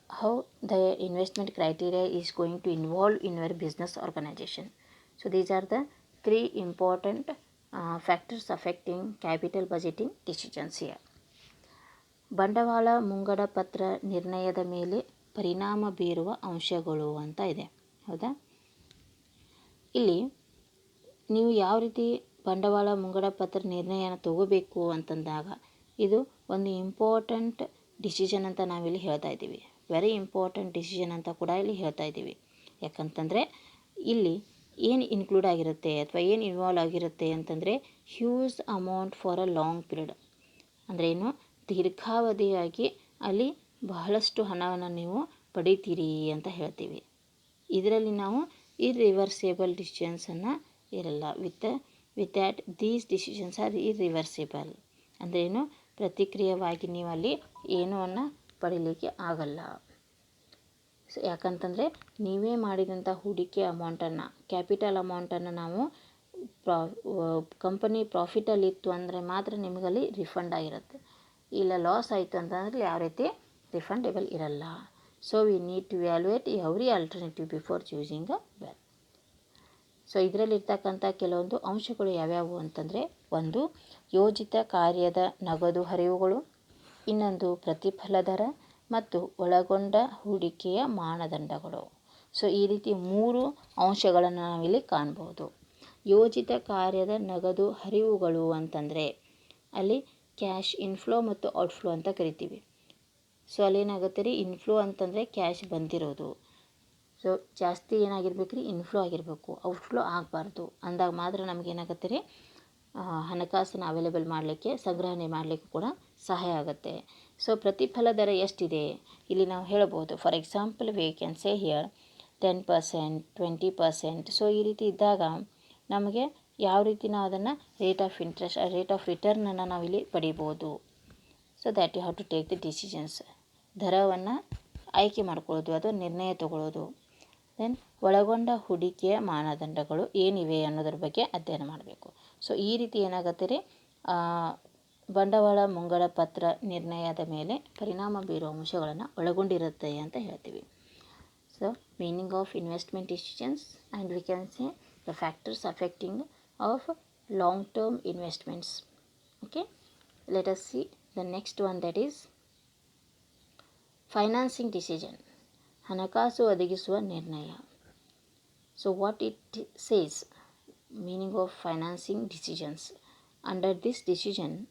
How the investment criteria is going to involve in your business organization. So these are the three important factors affecting capital budgeting decisions here. ಬಂಡವಾಳ ಮುಂಗಡ ಪತ್ರ ನಿರ್ಣಯದ ಮೇಲೆ ಪರಿಣಾಮ ಬೀರುವ ಅಂಶಗಳು ಅಂತ ಇದೆ, ಹೌದಾ? ಇಲ್ಲಿ ನೀವು ಯಾವ ರೀತಿ ಬಂಡವಾಳ ಮುಂಗಡ ಪತ್ರ ನಿರ್ಣಯನ ತಗೋಬೇಕು ಅಂತಂದಾಗ ಇದು ಒಂದು ಇಂಪಾರ್ಟೆಂಟ್ ಡಿಸಿಷನ್ ಅಂತ ನಾವಿಲ್ಲಿ ಹೇಳ್ತಾ ಇದ್ದೀವಿ. ವೆರಿ ಇಂಪಾರ್ಟೆಂಟ್ ಡಿಸಿಷನ್ ಅಂತ ಕೂಡ ಇಲ್ಲಿ ಹೇಳ್ತಾ ಇದ್ದೀವಿ. ಯಾಕಂತಂದರೆ ಇಲ್ಲಿ ಏನು ಇನ್ಕ್ಲೂಡ್ ಆಗಿರುತ್ತೆ ಅಥವಾ ಏನು ಇನ್ವಾಲ್ವ್ ಆಗಿರುತ್ತೆ ಅಂತಂದರೆ huge amount for a long period. ಅಂದರೆ ಏನು, ದೀರ್ಘಾವಧಿಯಾಗಿ ಅಲ್ಲಿ ಬಹಳಷ್ಟು ಹಣವನ್ನು ನೀವು ಪಡಿತೀರಿ ಅಂತ ಹೇಳ್ತೀವಿ. ಇದರಲ್ಲಿ ನಾವು ಇರ್ರಿವರ್ಸಿಬಲ್ ಡಿಸಿಷನ್ಸನ್ನು ಇರಲ್ಲ. With that these decisions are irreversible. ಅಂದರೆ ಏನು, ಪ್ರತಿಕ್ರಿಯವಾಗಿ ನೀವು ಅಲ್ಲಿ ಏನೂ ಪಡೀಲಿಕ್ಕೆ ಆಗಲ್ಲ. ಸೊ ಯಾಕಂತಂದರೆ ನೀವೇ ಮಾಡಿದಂಥ ಹೂಡಿಕೆ ಅಮೌಂಟನ್ನು, ಕ್ಯಾಪಿಟಲ್ ಅಮೌಂಟನ್ನು ನಾವು ಕಂಪನಿ ಪ್ರಾಫಿಟಲ್ಲಿತ್ತು ಅಂದರೆ ಮಾತ್ರ ನಿಮಗಲ್ಲಿ ರಿಫಂಡ್ ಆಗಿರುತ್ತೆ. ಇಲ್ಲ ಲಾಸ್ ಆಯಿತು ಅಂತಂದರೆ ಯಾವ ರೀತಿ ರಿಫಂಡೇಬಲ್ ಇರಲ್ಲ. So we need to valuate every alternative before choosing a well. So ಇದರಲ್ಲಿರ್ತಕ್ಕಂಥ ಕೆಲವೊಂದು ಅಂಶಗಳು ಯಾವ್ಯಾವು ಅಂತಂದರೆ, ಒಂದು ಯೋಜಿತ ಕಾರ್ಯದ ನಗದು ಹರಿವುಗಳು, ಇನ್ನೊಂದು ಪ್ರತಿಫಲ ದರ ಮತ್ತು ಒಳಗೊಂಡ ಹೂಡಿಕೆಯ ಮಾನದಂಡಗಳು. ಸೊ ಈ ರೀತಿ ಮೂರು ಅಂಶಗಳನ್ನು ನಾವಿಲ್ಲಿ ಕಾಣ್ಬೋದು. ಯೋಜಿತ ಕಾರ್ಯದ ನಗದು ಹರಿವುಗಳು ಅಂತಂದರೆ ಅಲ್ಲಿ ಕ್ಯಾಶ್ ಇನ್ಫ್ಲೋ ಮತ್ತು ಔಟ್ಫ್ಲೋ ಅಂತ ಕರಿತೀವಿ. ಸೊ ಅಲ್ಲೇನಾಗುತ್ತೆ ರೀ, ಇನ್ಫ್ಲೋ ಅಂತಂದರೆ ಕ್ಯಾಶ್ ಬಂದಿರೋದು. ಸೊ ಜಾಸ್ತಿ ಏನಾಗಿರ್ಬೇಕು ರೀ, ಇನ್ಫ್ಲೋ ಆಗಿರಬೇಕು, ಔಟ್ಫ್ಲೋ ಆಗಬಾರ್ದು. ಅಂದಾಗ ಮಾತ್ರ ನಮಗೇನಾಗುತ್ತೆ ರೀ, ಹಣಕಾಸನ್ನು ಅವೈಲೇಬಲ್ ಮಾಡಲಿಕ್ಕೆ, ಸಂಗ್ರಹಣೆ ಮಾಡಲಿಕ್ಕೆ ಕೂಡ ಸಹಾಯ ಆಗುತ್ತೆ. ಸೊ ಪ್ರತಿಫಲ ದರ ಎಷ್ಟಿದೆ ಇಲ್ಲಿ ನಾವು ಹೇಳ್ಬೋದು. For example V can say here 10%, 20%. So ಈ ರೀತಿ ಇದ್ದಾಗ ನಮಗೆ ಯಾವ ರೀತಿ ನಾವು ಅದನ್ನು ರೇಟ್ ಆಫ್ ರಿಟರ್ನನ್ನು ನಾವಿಲ್ಲಿ ಪಡಿಬೋದು. So that you have to take the decisions. ದರವನ್ನು ಆಯ್ಕೆ ಮಾಡ್ಕೊಳ್ಳೋದು ಅಥವಾ ನಿರ್ಣಯ ತಗೊಳ್ಳೋದು. ದೆನ್ ಒಳಗೊಂಡ ಹೂಡಿಕೆಯ ಮಾನದಂಡಗಳು ಏನಿವೆ ಅನ್ನೋದ್ರ ಬಗ್ಗೆ ಅಧ್ಯಯನ ಮಾಡಬೇಕು. ಸೊ ಈ ರೀತಿ ಏನಾಗುತ್ತೆ ರೀ, ಬಂಡವಾಳ ಮುಂಗಡ ಪತ್ರ ನಿರ್ಣಯದ ಮೇಲೆ ಪರಿಣಾಮ ಬೀರುವ ಅಂಶಗಳನ್ನು ಒಳಗೊಂಡಿರುತ್ತೆ ಅಂತ ಹೇಳ್ತೀವಿ. So meaning of investment decisions and we can say the factors affecting of long term investments. Okay, let us see the next one, that is financing decision, ಹಣಕಾಸು ಒದಗಿಸುವ ನಿರ್ಣಯ. So what it says, meaning of financing decisions. Under this decision,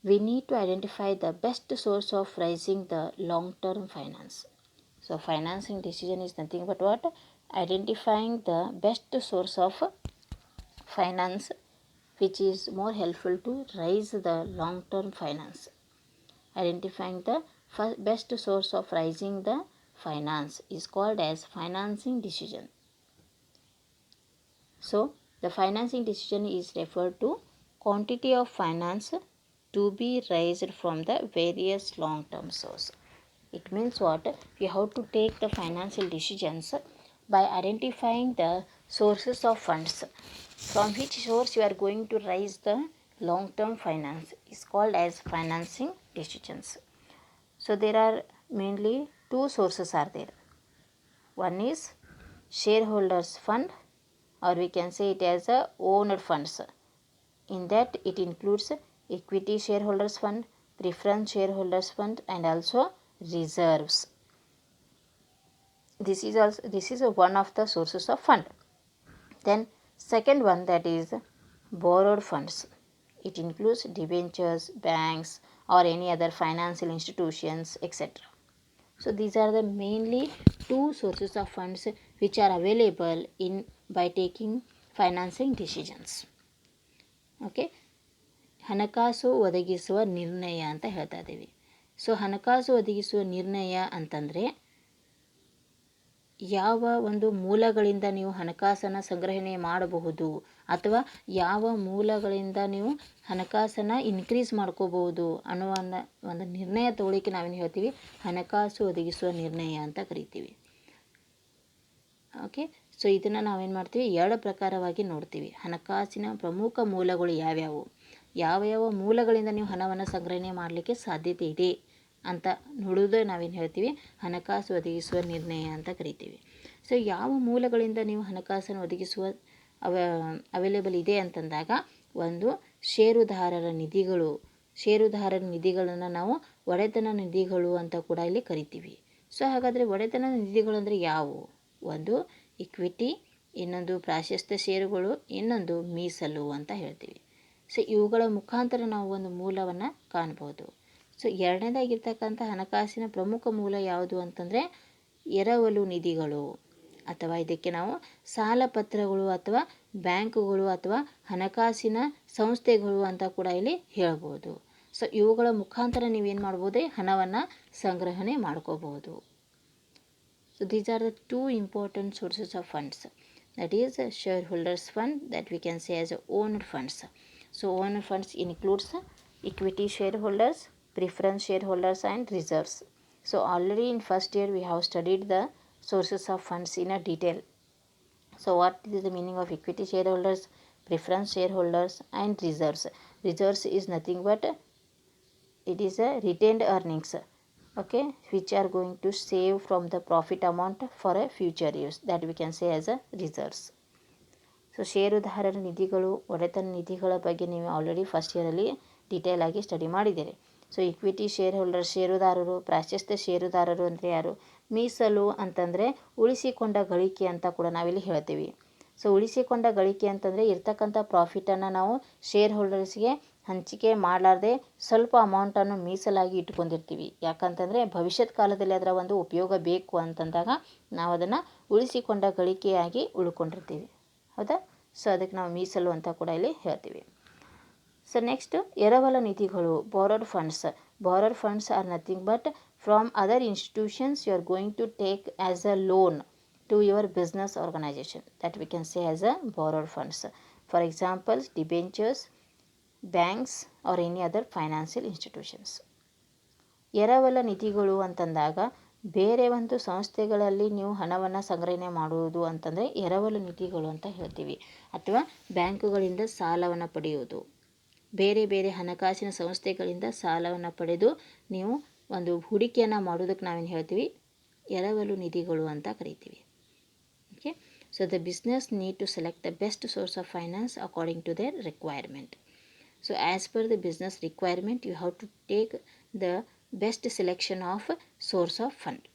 we need to identify the best source of raising the long-term finance. So financing decision is nothing but what? Identifying the best source of finance which is more helpful to raise the long-term finance. Identifying the best source of raising the finance is called as financing decision. So the financing decision is referred to quantity of finance to be raised from the various long-term source. It means what? We have to take the financial decisions by identifying the sources of funds. From which source you are going to raise the long-term finance is called as financing decisions. So there are mainly two sources are there. One is shareholders fund, or we can say it as a owned funds. In that it includes equity shareholders fund, preference shareholders fund, and also reserves. This is one of the sources of fund. Then second one, that is borrowed funds. It includes debentures, banks, or any other financial institutions, etc. So these are the mainly two sources of funds which are available by taking financing decisions. Okay, ಹಣಕಾಸು ಒದಗಿಸುವ ನಿರ್ಣಯ ಅಂತ ಹೇಳ್ತಾ ಇದ್ದೀವಿ. So ಹಣಕಾಸು ಒದಗಿಸುವ ನಿರ್ಣಯ ಅಂತಂದರೆ ಯಾವ ಒಂದು ಮೂಲಗಳಿಂದ ನೀವು ಹಣಕಾಸನ್ನು ಸಂಗ್ರಹಣೆ ಮಾಡಬಹುದು ಅಥವಾ ಯಾವ ಮೂಲಗಳಿಂದ ನೀವು ಹಣಕಾಸನ್ನು ಇನ್ಕ್ರೀಸ್ ಮಾಡ್ಕೋಬಹುದು ಅನ್ನುವ ಒಂದು ನಿರ್ಣಯ ತಗೊಳ್ಳಿಕ್ಕೆ ನಾವೇನು ಹೇಳ್ತೀವಿ, ಹಣಕಾಸು ಒದಗಿಸುವ ನಿರ್ಣಯ ಅಂತ ಕರಿತೀವಿ. ಓಕೆ, ಸೊ ಇದನ್ನು ನಾವೇನು ಮಾಡ್ತೀವಿ, ಎರಡು ಪ್ರಕಾರವಾಗಿ ನೋಡ್ತೀವಿ. ಹಣಕಾಸಿನ ಪ್ರಮುಖ ಮೂಲಗಳು ಯಾವ್ಯಾವು, ಯಾವ ಮೂಲಗಳಿಂದ ನೀವು ಹಣವನ್ನು ಸಂಗ್ರಹಣೆ ಮಾಡಲಿಕ್ಕೆ ಸಾಧ್ಯತೆ ಇದೆ ಅಂತ ನೋಡೋದು ನಾವೇನು ಹೇಳ್ತೀವಿ, ಹಣಕಾಸು ಒದಗಿಸುವ ನಿರ್ಣಯ ಅಂತ ಕರಿತೀವಿ. ಸೊ ಯಾವ ಮೂಲಗಳಿಂದ ನೀವು ಹಣಕಾಸನ್ನು ಒದಗಿಸುವ ಅವೈಲೇಬಲ್ ಇದೆ ಅಂತಂದಾಗ, ಒಂದು ಷೇರುದಾರರ ನಿಧಿಗಳನ್ನು ನಾವು ಒಡೆತನ ನಿಧಿಗಳು ಅಂತ ಕೂಡ ಇಲ್ಲಿ ಕರಿತೀವಿ. ಸೊ ಹಾಗಾದರೆ ಒಡೆತನ ನಿಧಿಗಳು ಅಂದರೆ ಯಾವುವು? ಒಂದು ಇಕ್ವಿಟಿ, ಇನ್ನೊಂದು ಪ್ರಾಶಸ್ತ್ಯ ಷೇರುಗಳು, ಇನ್ನೊಂದು ಮೀಸಲು ಅಂತ ಹೇಳ್ತೀವಿ. ಸೊ ಇವುಗಳ ಮುಖಾಂತರ ನಾವು ಒಂದು ಮೂಲವನ್ನು ಕಾಣ್ಬೋದು. ಸೊ ಎರಡನೇದಾಗಿರ್ತಕ್ಕಂಥ ಹಣಕಾಸಿನ ಪ್ರಮುಖ ಮೂಲ ಯಾವುದು ಅಂತಂದರೆ ಎರವಲು ನಿಧಿಗಳು, ಅಥವಾ ಇದಕ್ಕೆ ನಾವು ಸಾಲ ಪತ್ರಗಳು ಅಥವಾ ಬ್ಯಾಂಕುಗಳು ಅಥವಾ ಹಣಕಾಸಿನ ಸಂಸ್ಥೆಗಳು ಅಂತ ಕೂಡ ಇಲ್ಲಿ ಹೇಳ್ಬೋದು. ಸೊ ಇವುಗಳ ಮುಖಾಂತರ ನೀವೇನು ಮಾಡ್ಬೋದು, ಹಣವನ್ನು ಸಂಗ್ರಹಣೆ ಮಾಡ್ಕೋಬಹುದು. So these are the two important sources of funds, that is shareholders fund, that we can say as owned funds. So owned funds includes equity shareholders, preference shareholders, and reserves. So already in first year we have studied the sources of funds in a detail. So what is the meaning of equity shareholders, preference shareholders, and reserves? Reserves is nothing but it is a retained earnings, okay, which are going to save from the profit amount for a future use, that we can say as a reserves. So ಷೇರುದಾರರ ನಿಧಿಗಳು, ಒಡೆತನ ನಿಧಿಗಳ ಬಗ್ಗೆ ನೀವು already first ಇಯರಲ್ಲಿ detail ಆಗಿ study ಮಾಡಿದ್ದೀರಿ. So equity ಶೇರ್ಹೋಲ್ಡರ್ ಷೇರುದಾರರು, ಪ್ರಾಶಸ್ತ್ಯ ಷೇರುದಾರರು ಅಂದರೆ ಯಾರು? ಮೀಸಲು ಅಂತಂದರೆ ಉಳಿಸಿಕೊಂಡ ಗಳಿಕೆ ಅಂತ ಕೂಡ ನಾವಿಲ್ಲಿ ಹೇಳ್ತೀವಿ. ಸೊ ಉಳಿಸಿಕೊಂಡ ಗಳಿಕೆ ಅಂತಂದರೆ ಇರ್ತಕ್ಕಂಥ ಪ್ರಾಫಿಟನ್ನು ನಾವು ಶೇರ್ ಹೋಲ್ಡರ್ಸ್ಗೆ ಹಂಚಿಕೆ ಮಾಡಲಾರ್ದೆ ಸ್ವಲ್ಪ ಅಮೌಂಟನ್ನು ಮೀಸಲಾಗಿ ಇಟ್ಕೊಂಡಿರ್ತೀವಿ. ಯಾಕಂತಂದರೆ ಭವಿಷ್ಯತ್ ಕಾಲದಲ್ಲಿ ಅದರ ಒಂದು ಉಪಯೋಗ ಬೇಕು ಅಂತಂದಾಗ ನಾವು ಅದನ್ನು ಉಳಿಸಿಕೊಂಡ ಗಳಿಕೆಯಾಗಿ ಉಳ್ಕೊಂಡಿರ್ತೀವಿ, ಹೌದಾ? ಸೊ ಅದಕ್ಕೆ ನಾವು ಮೀಸಲು ಅಂತ ಕೂಡ ಇಲ್ಲಿ ಹೇಳ್ತೀವಿ. ಸೊ ನೆಕ್ಸ್ಟ್ ಎರವಲ ನಿಧಿಗಳು, borrowed funds. Borrowed funds are nothing but from other institutions you are going to take as a loan to your business organization, that we can say as a borrowed funds. For example, debentures, banks, or any other financial institutions. ಎರವಲ ನಿಧಿಗಳು ಅಂತಂದಾಗ ಬೇರೆ ಒಂದು ಸಂಸ್ಥೆಗಳಲ್ಲಿ ನೀವು ಹಣವನ್ನು ಸಂಗ್ರಹಣೆ ಮಾಡುವುದು ಅಂತಂದರೆ ಎರವಲು ನಿಧಿಗಳು ಅಂತ ಹೇಳ್ತೀವಿ. ಅಥವಾ ಬ್ಯಾಂಕುಗಳಿಂದ ಸಾಲವನ್ನು ಪಡೆಯುವುದು, ಬೇರೆ ಬೇರೆ ಹಣಕಾಸಿನ ಸಂಸ್ಥೆಗಳಿಂದ ಸಾಲವನ್ನು ಪಡೆದು ನೀವು ಒಂದು ಹೂಡಿಕೆಯನ್ನು ಮಾಡೋದಕ್ಕೆ ನಾವೇನು ಹೇಳ್ತೀವಿ, ಎರವಲು ನಿಧಿಗಳು ಅಂತ ಕರಿತೀವಿ. Okay, so the business need to select the best source of finance according to their requirement. So as per the business requirement you have to take the best selection of source of fund.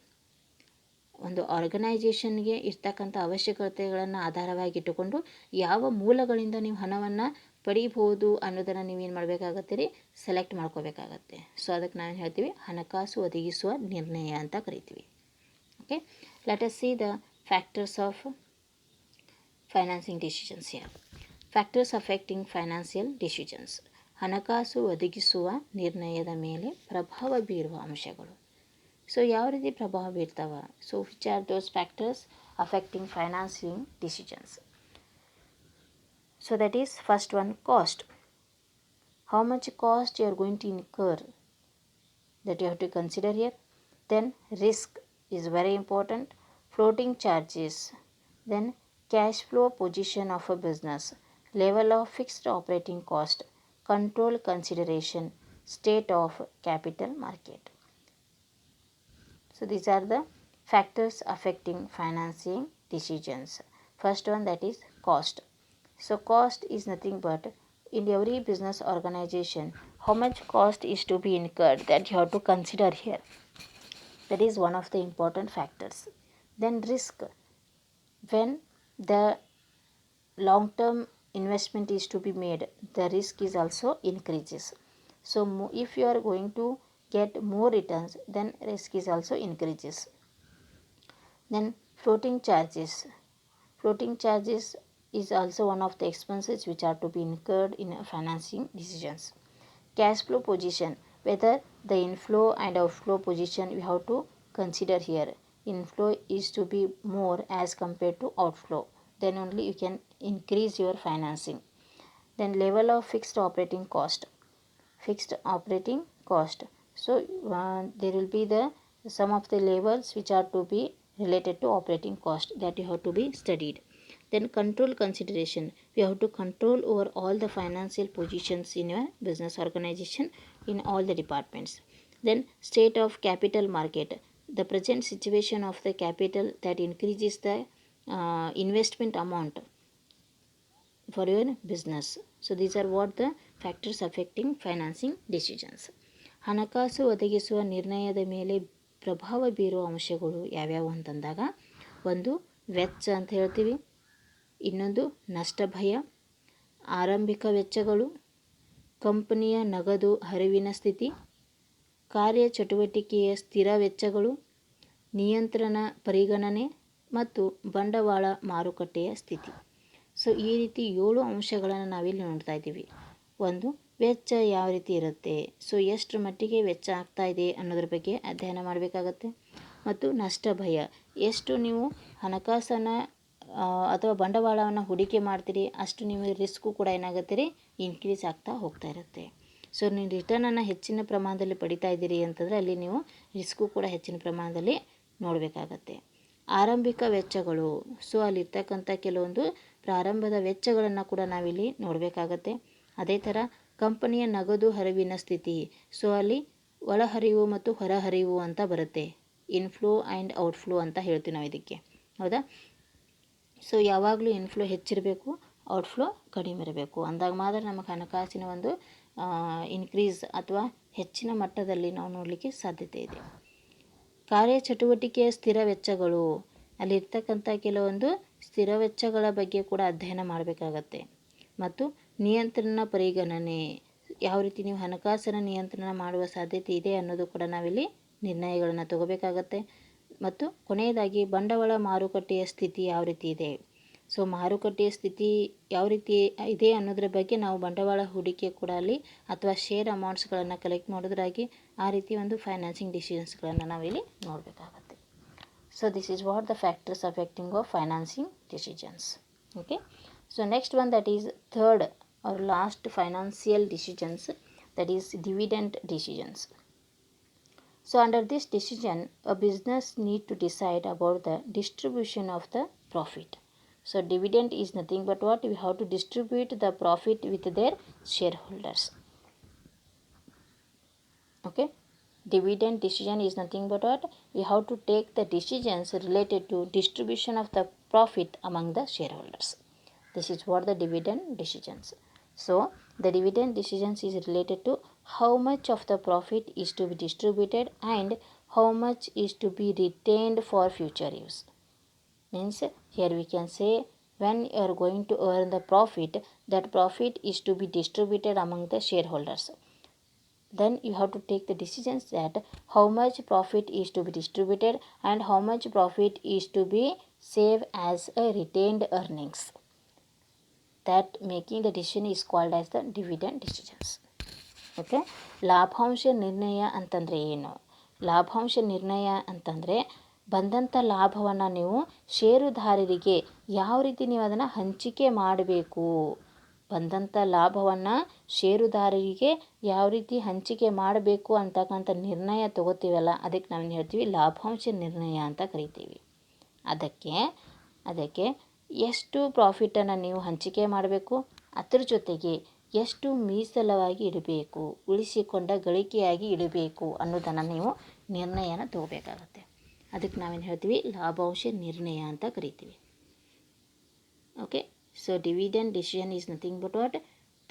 ಒಂದು ಆರ್ಗನೈಜೇಷನ್ಗೆ ಇರ್ತಕ್ಕಂಥ ಅವಶ್ಯಕತೆಗಳನ್ನು ಆಧಾರವಾಗಿಟ್ಟುಕೊಂಡು ಯಾವ ಮೂಲಗಳಿಂದ ನೀವು ಹಣವನ್ನು ಪಡಿಬೋದು ಅನ್ನೋದನ್ನು ನೀವೇನು ಮಾಡಬೇಕಾಗತ್ತೆ ರೀ, ಸೆಲೆಕ್ಟ್ ಮಾಡ್ಕೋಬೇಕಾಗತ್ತೆ. ಸೊ ಅದಕ್ಕೆ ನಾವೇನು ಹೇಳ್ತೀವಿ, ಹಣಕಾಸು ಒದಗಿಸುವ ನಿರ್ಣಯ ಅಂತ ಕರಿತೀವಿ. Okay, let us see the factors of financing decisions here. Factors affecting financial decisions. ಹಣಕಾಸು ಒದಗಿಸುವ ನಿರ್ಣಯದ ಮೇಲೆ ಪ್ರಭಾವ ಬೀರುವ ಅಂಶಗಳು. ಸೊ ಯಾವ ರೀತಿ ಪ್ರಭಾವ ಬೀರ್ತಾವ? So which are those factors affecting financing decisions? So that is first one, cost. How much cost you are going to incur, that you have to consider here. Then risk is very important. Floating charges. Then cash flow position of a business. Level of fixed operating cost. Control consideration. State of capital market. So these are the factors affecting financing decisions. First one, that is cost. So cost is nothing but in every business organization how much cost is to be incurred, that you have to consider here. That is one of the important factors. Then risk. When the long term investment is to be made, the risk is also increases. So if you are going to get more returns, then risk is also increases. Then floating charges. Floating charges is also one of the expenses which are to be incurred in financing decisions. Cash flow position, whether the inflow and outflow position we have to consider here. Inflow is to be more as compared to outflow, then only you can increase your financing. Then level of fixed operating cost. Fixed operating cost. So there will be the some of the levels which are to be related to operating cost, that you have to be studied. Then control consideration. We have to control over all the financial positions in your business organization in all the departments. Then state of capital market. The present situation of the capital that increases the investment amount for your business. So these are what the factors affecting financing decisions. ಹಣಕಾಸು ಒದಗಿಸುವ ನಿರ್ಣಯದ ಮೇಲೆ ಪ್ರಭಾವ ಬೀರುವ ಅಂಶಗಳು ಯಾವ್ಯಾವು ಅಂತಂದಾಗ, ಒಂದು ವೆಚ್ಚ ಅಂತ ಹೇಳ್ತೀವಿ, ಇನ್ನೊಂದು ನಷ್ಟ ಭಯ, ಆರಂಭಿಕ ವೆಚ್ಚಗಳು, ಕಂಪನಿಯ ನಗದು ಹರಿವಿನ ಸ್ಥಿತಿ, ಕಾರ್ಯಚಟುವಟಿಕೆಯ ಸ್ಥಿರ ವೆಚ್ಚಗಳು, ನಿಯಂತ್ರಣ ಪರಿಗಣನೆ ಮತ್ತು ಬಂಡವಾಳ ಮಾರುಕಟ್ಟೆಯ ಸ್ಥಿತಿ. ಸೊ ಈ ರೀತಿ 7 ಅಂಶಗಳನ್ನು ನಾವಿಲ್ಲಿ ನೋಡ್ತಾ ಇದ್ದೀವಿ. ಒಂದು, ವೆಚ್ಚ ಯಾವ ರೀತಿ ಇರುತ್ತೆ, ಸೊ ಎಷ್ಟರ ಮಟ್ಟಿಗೆ ವೆಚ್ಚ ಆಗ್ತಾ ಇದೆ ಅನ್ನೋದ್ರ ಬಗ್ಗೆ ಅಧ್ಯಯನ ಮಾಡಬೇಕಾಗತ್ತೆ. ಮತ್ತು ನಷ್ಟ ಭಯ, ಎಷ್ಟು ನೀವು ಹಣಕಾಸನ್ನು ಅಥವಾ ಬಂಡವಾಳವನ್ನು ಹೂಡಿಕೆ ಮಾಡ್ತೀರಿ ಅಷ್ಟು ನೀವು ರಿಸ್ಕು ಕೂಡ ಏನಾಗುತ್ತೆ ರೀ, ಇನ್ಕ್ರೀಸ್ ಆಗ್ತಾ ಹೋಗ್ತಾ ಇರುತ್ತೆ. ಸೊ ನೀವು ರಿಟರ್ನನ್ನು ಹೆಚ್ಚಿನ ಪ್ರಮಾಣದಲ್ಲಿ ಪಡಿತಾ ಇದ್ದೀರಿ ಅಂತಂದರೆ ಅಲ್ಲಿ ನೀವು ರಿಸ್ಕು ಕೂಡ ಹೆಚ್ಚಿನ ಪ್ರಮಾಣದಲ್ಲಿ ನೋಡಬೇಕಾಗತ್ತೆ. ಆರಂಭಿಕ ವೆಚ್ಚಗಳು, ಸೊ ಅಲ್ಲಿರ್ತಕ್ಕಂಥ ಕೆಲವೊಂದು ಪ್ರಾರಂಭದ ವೆಚ್ಚಗಳನ್ನು ಕೂಡ ನಾವಿಲ್ಲಿ ನೋಡಬೇಕಾಗತ್ತೆ. ಅದೇ ಥರ ಕಂಪನಿಯ ನಗದು ಹರಿವಿನ ಸ್ಥಿತಿ, ಸೊ ಅಲ್ಲಿ ಒಳಹರಿವು ಮತ್ತು ಹೊರಹರಿವು ಅಂತ ಬರುತ್ತೆ. ಇನ್ಫ್ಲೋ ಆ್ಯಂಡ್ ಔಟ್ಫ್ಲೋ ಅಂತ ಹೇಳ್ತೀವಿ ನಾವು ಇದಕ್ಕೆ, ಹೌದಾ. ಸೊ ಯಾವಾಗಲೂ ಇನ್ಫ್ಲೋ ಹೆಚ್ಚಿರಬೇಕು, ಔಟ್ಫ್ಲೋ ಕಡಿಮೆ ಇರಬೇಕು, ಅಂದಾಗ ಮಾತ್ರ ನಮಗೆ ಹಣಕಾಸಿನ ಒಂದು ಇನ್ಕ್ರೀಸ್ ಅಥವಾ ಹೆಚ್ಚಿನ ಮಟ್ಟದಲ್ಲಿ ನಾವು ನೋಡಲಿಕ್ಕೆ ಸಾಧ್ಯತೆ ಇದೆ. ಕಾರ್ಯಚಟುವಟಿಕೆಯ ಸ್ಥಿರ ವೆಚ್ಚಗಳು, ಅಲ್ಲಿರ್ತಕ್ಕಂಥ ಕೆಲವೊಂದು ಸ್ಥಿರ ವೆಚ್ಚಗಳ ಬಗ್ಗೆ ಕೂಡ ಅಧ್ಯಯನ ಮಾಡಬೇಕಾಗತ್ತೆ. ಮತ್ತು ನಿಯಂತ್ರಣ ಪರಿಗಣನೆ, ಯಾವ ರೀತಿ ನೀವು ಹಣಕಾಸನ್ನು ನಿಯಂತ್ರಣ ಮಾಡುವ ಸಾಧ್ಯತೆ ಇದೆ ಅನ್ನೋದು ಕೂಡ ನಾವಿಲ್ಲಿ ನಿರ್ಣಯಗಳನ್ನು ತಗೋಬೇಕಾಗತ್ತೆ. ಮತ್ತು ಕೊನೆಯದಾಗಿ ಬಂಡವಾಳ ಮಾರುಕಟ್ಟೆಯ ಸ್ಥಿತಿ ಯಾವ ರೀತಿ ಇದೆ, ಸೊ ಮಾರುಕಟ್ಟೆಯ ಸ್ಥಿತಿ ಯಾವ ರೀತಿ ಇದೆ ಅನ್ನೋದ್ರ ಬಗ್ಗೆ ನಾವು ಬಂಡವಾಳ ಹೂಡಿಕೆ ಕೂಡ ಅಲ್ಲಿ ಅಥವಾ ಶೇರ್ ಅಮೌಂಟ್ಸ್ಗಳನ್ನು ಕಲೆಕ್ಟ್ ಮಾಡೋದ್ರಾಗಿ ಆ ರೀತಿ ಒಂದು ಫೈನಾನ್ಸಿಂಗ್ ಡಿಸಿಷನ್ಸ್ಗಳನ್ನು ನಾವಿಲ್ಲಿ ನೋಡಬೇಕಾಗತ್ತೆ. So this is what the factors affecting of financing decisions. Okay, so next one, that is third or last financial decisions, that is dividend decisions. So under this decision, a business need to decide about the distribution of the profit. So dividend is nothing but what? We have to distribute the profit with their shareholders. Okay. Dividend decision is nothing but what? We have to take the decisions related to distribution of the profit among the shareholders. This is what the dividend decisions. So the dividend decisions is related to how much of the profit is to be distributed and how much is to be retained for future use. Means here we can say when you are going to earn the profit, that profit is to be distributed among the shareholders. Then you have to take the decisions that how much profit is to be distributed and how much profit is to be saved as a retained earnings. That making the decision is called as the dividend decisions. Okay, ಲಾಭಾಂಶ ನಿರ್ಣಯ ಅಂತಂದರೆ ಏನು? ಲಾಭಾಂಶ ನಿರ್ಣಯ ಅಂತಂದರೆ ಬಂದಂಥ ಲಾಭವನ್ನು ನೀವು ಷೇರುದಾರರಿಗೆ ಯಾವ ರೀತಿ ನೀವು ಅದನ್ನು ಹಂಚಿಕೆ ಮಾಡಬೇಕು, ಬಂದಂಥ ಲಾಭವನ್ನು ಷೇರುದಾರರಿಗೆ ಯಾವ ರೀತಿ ಹಂಚಿಕೆ ಮಾಡಬೇಕು ಅಂತಕ್ಕಂಥ ನಿರ್ಣಯ ತಗೋತೀವಲ್ಲ, ಅದಕ್ಕೆ ನಾವೇನು ಹೇಳ್ತೀವಿ? ಲಾಭಾಂಶ ನಿರ್ಣಯ ಅಂತ ಕರಿತೀವಿ. ಅದಕ್ಕೆ ಎಷ್ಟು ಪ್ರಾಫಿಟನ್ನು ನೀವು ಹಂಚಿಕೆ ಮಾಡಬೇಕು, ಅದರ ಜೊತೆಗೆ ಎಷ್ಟು ಮೀಸಲವಾಗಿ ಇಡಬೇಕು, ಉಳಿಸಿಕೊಂಡ ಗಳಿಕೆಯಾಗಿ ಇಡಬೇಕು ಅನ್ನೋದನ್ನು ನೀವು ನಿರ್ಣಯನ ತಗೋಬೇಕಾಗತ್ತೆ. ಅದಕ್ಕೆ ನಾವೇನು ಹೇಳ್ತೀವಿ? ಲಾಭಾಂಶ ನಿರ್ಣಯ ಅಂತ ಕರಿತೀವಿ. Okay, so dividend decision is nothing but what?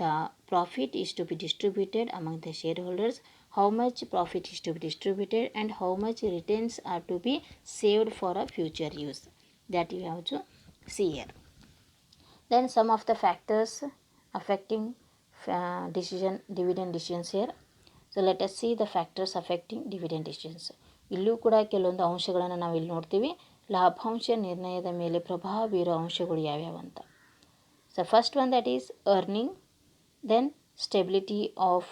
The profit is to be distributed among the shareholders, how much profit is to be distributed and how much returns are to be saved for a future use. That you have to see here. Then some of the factors affecting dividend decisions here. So let us see the factors affecting dividend decisions. ಇಲ್ಲೂ ಕೂಡ ಕೆಲವೊಂದು ಅಂಶಗಳನ್ನು ನಾವು ಇಲ್ಲಿ ನೋಡ್ತೀವಿ. ಲಾಭಾಂಶ ನಿರ್ಣಯದ ಮೇಲೆ ಪ್ರಭಾವ ಬೀರೋ ಅಂಶಗಳು ಯಾವ್ಯಾವ ಅಂತ. So first one, that is earning, then stability of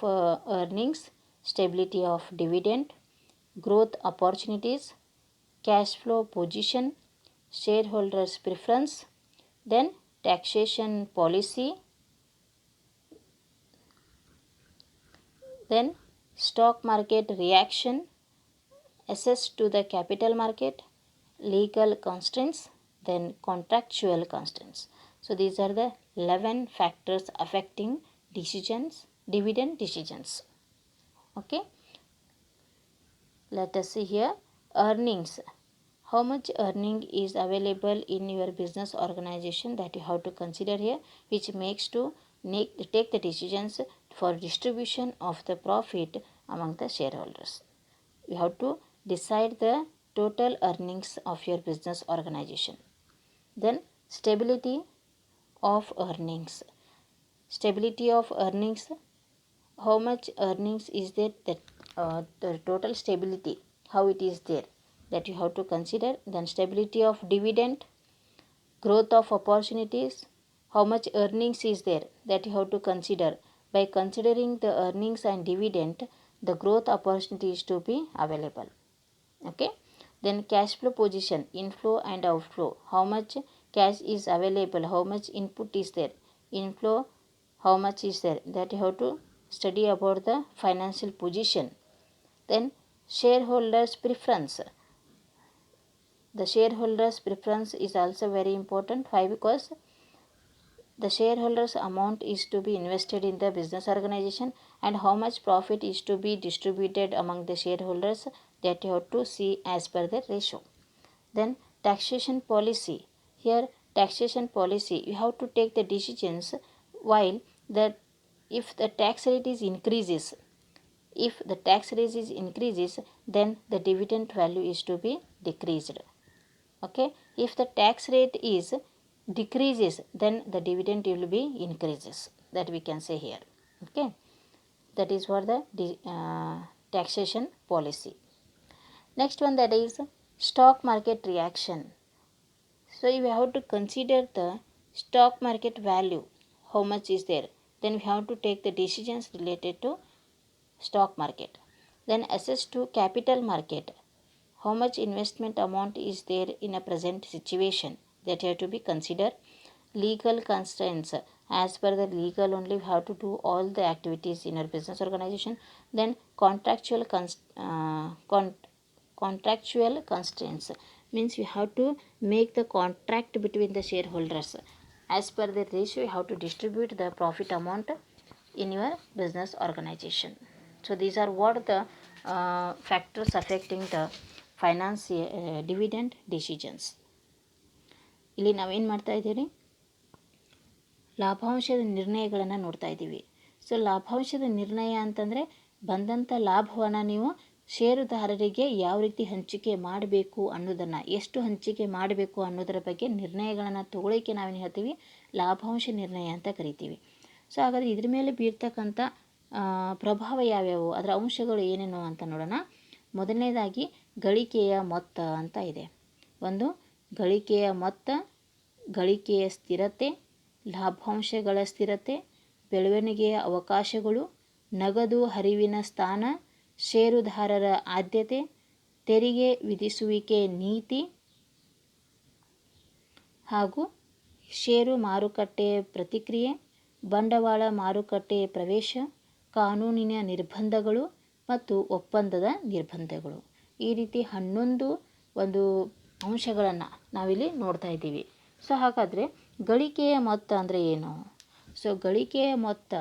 earnings, stability of dividend, growth opportunities, cash flow position, shareholders preference, then taxation policy, then stock market reaction, access to the capital market, legal constraints, then contractual constraints. So these are the 11 factors affecting dividend decisions. Okay, let us see here. Earnings, how much earning is available in your business organization, that you have to consider here, which makes to take the decisions for distribution of the profit among the shareholders. You have to decide the total earnings of your business organization. Then stability of earnings. Stability of earnings, how much earnings is there, that the total stability, how it is there, that you have to consider. Then stability of dividend, growth of opportunities, how much earnings is there, that you have to consider. By considering the earnings and dividend, the growth opportunity is to be available. Okay, then cash flow position, inflow and outflow, how much cash is available, how much input is there, inflow how much is there, that you have to study about the financial position. Then shareholders preference. The shareholders preference is also very important. Why? Because the shareholders amount is to be invested in the business organization and how much profit is to be distributed among the shareholders, that you have to see as per the ratio. Then taxation policy. Here taxation policy, you have to take the decisions while that if the tax rate is increases, then the dividend value is to be decreased. Okay, if the tax rate is decreases, then the dividend will be increases, that we can say here. Okay, that is for the taxation policy. Next one, that is stock market reaction. So if you have to consider the stock market value, how much is there, then we have to take the decisions related to stock market. Then access to capital market, how much investment amount is there in a present situation, that you have to be considered. legal constraints. As per the legal only, we have to do all the activities in our business organization. Then contractual constraints means you have to make the contract between the shareholders. As per the ratio, you have to distribute the profit amount in your business organization. So these are what the factors affecting the finance dividend decisions. ಇಲ್ಲಿ ನಾವೇನು ಮಾಡ್ತಾ ಇದ್ದೀವಿ, ಲಾಭಾಂಶದ ನಿರ್ಣಯಗಳನ್ನು ನೋಡ್ತಾ ಇದ್ದೀವಿ. So ಲಾಭಾಂಶದ ನಿರ್ಣಯ ಅಂತಂದರೆ ಬಂದಂಥ ಲಾಭವನ್ನು ನೀವು ಷೇರುದಾರರಿಗೆ ಯಾವ ರೀತಿ ಹಂಚಿಕೆ ಮಾಡಬೇಕು ಅನ್ನೋದನ್ನು, ಎಷ್ಟು ಹಂಚಿಕೆ ಮಾಡಬೇಕು ಅನ್ನೋದರ ಬಗ್ಗೆ ನಿರ್ಣಯಗಳನ್ನು ತಗೊಳ್ಳಿಕ್ಕೆ ನಾವೇನು ಹೇಳ್ತೀವಿ, ಲಾಭಾಂಶ ನಿರ್ಣಯ ಅಂತ ಕರಿತೀವಿ. ಸೊ ಹಾಗಾದರೆ ಇದ್ರ ಮೇಲೆ ಬೀರ್ತಕ್ಕಂಥ ಪ್ರಭಾವ ಯಾವ್ಯಾವು, ಅದರ ಅಂಶಗಳು ಏನೇನು ಅಂತ ನೋಡೋಣ. ಮೊದಲನೇದಾಗಿ ಗಳಿಕೆಯ ಮೊತ್ತ ಅಂತ ಇದೆ. ಒಂದು ಗಳಿಕೆಯ ಮೊತ್ತ, ಗಳಿಕೆಯ ಸ್ಥಿರತೆ, ಲಾಭಾಂಶಗಳ ಸ್ಥಿರತೆ, ಬೆಳವಣಿಗೆಯ ಅವಕಾಶಗಳು, ನಗದು ಹರಿವಿನ ಸ್ಥಾನ, ಷೇರುದಾರರ ಆದ್ಯತೆ, ತೆರಿಗೆ ವಿಧಿಸುವಿಕೆ ನೀತಿ ಹಾಗೂ ಷೇರು ಮಾರುಕಟ್ಟೆ ಪ್ರತಿಕ್ರಿಯೆ, ಬಂಡವಾಳ ಮಾರುಕಟ್ಟೆ ಪ್ರವೇಶ, ಕಾನೂನಿನ ನಿರ್ಬಂಧಗಳು ಮತ್ತು ಒಪ್ಪಂದದ ನಿರ್ಬಂಧಗಳು. ಈ ರೀತಿ 11 ಒಂದು ಅಂಶಗಳನ್ನು ನಾವಿಲ್ಲಿ ನೋಡ್ತಾ ಇದ್ದೀವಿ. ಸೊ ಹಾಗಾದರೆ ಗಳಿಕೆಯ ಮೊತ್ತ ಅಂದರೆ ಏನು? ಸೊ ಗಳಿಕೆಯ ಮೊತ್ತ,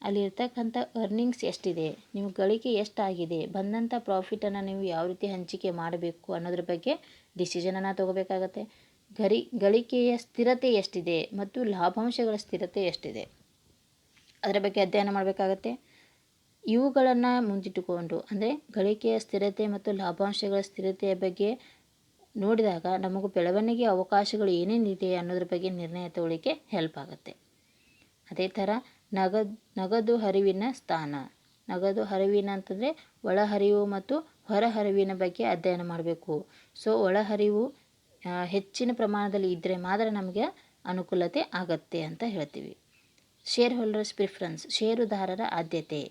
ಅಲ್ಲಿರ್ತಕ್ಕಂಥ ಅರ್ನಿಂಗ್ಸ್ ಎಷ್ಟಿದೆ, ನೀವು ಗಳಿಕೆ ಎಷ್ಟಾಗಿದೆ, ಬಂದಂಥ ಪ್ರಾಫಿಟನ್ನು ನೀವು ಯಾವ ರೀತಿ ಹಂಚಿಕೆ ಮಾಡಬೇಕು ಅನ್ನೋದ್ರ ಬಗ್ಗೆ ಡಿಸಿಷನನ್ನು ತಗೋಬೇಕಾಗತ್ತೆ. ಗಳಿಕೆಯ ಸ್ಥಿರತೆ ಎಷ್ಟಿದೆ ಮತ್ತು ಲಾಭಾಂಶಗಳ ಸ್ಥಿರತೆ ಎಷ್ಟಿದೆ, ಅದರ ಬಗ್ಗೆ ಅಧ್ಯಯನ ಮಾಡಬೇಕಾಗತ್ತೆ. ಇವುಗಳನ್ನು ಮುಂದಿಟ್ಟುಕೊಂಡು, ಅಂದರೆ ಗಳಿಕೆಯ ಸ್ಥಿರತೆ ಮತ್ತು ಲಾಭಾಂಶಗಳ ಸ್ಥಿರತೆಯ ಬಗ್ಗೆ ನೋಡಿದಾಗ ನಮಗೂ ಬೆಳವಣಿಗೆ ಅವಕಾಶಗಳು ಏನೇನಿದೆ ಅನ್ನೋದ್ರ ಬಗ್ಗೆ ನಿರ್ಣಯ ತಗೊಳ್ಳಿಕ್ಕೆ ಹೆಲ್ಪ್ ಆಗುತ್ತೆ. ಅದೇ ಥರ ನಗದು ಹರಿವಿನ ಸ್ಥಾನ. ನಗದು ಹರಿವಿನ ಅಂತಂದರೆ ಒಳಹರಿವು ಮತ್ತು ಹೊರಹರಿವಿನ ಬಗ್ಗೆ ಅಧ್ಯಯನ ಮಾಡಬೇಕು. ಸೊ ಒಳಹರಿವು ಹೆಚ್ಚಿನ ಪ್ರಮಾಣದಲ್ಲಿ ಇದ್ದರೆ ಮಾತ್ರ ನಮಗೆ ಅನುಕೂಲತೆ ಆಗತ್ತೆ ಅಂತ ಹೇಳ್ತೀವಿ. ಶೇರ್ ಹೋಲ್ಡರ್ಸ್ ಪ್ರಿಫರೆನ್ಸ್, ಷೇರುದಾರರ ಆದ್ಯತೆ.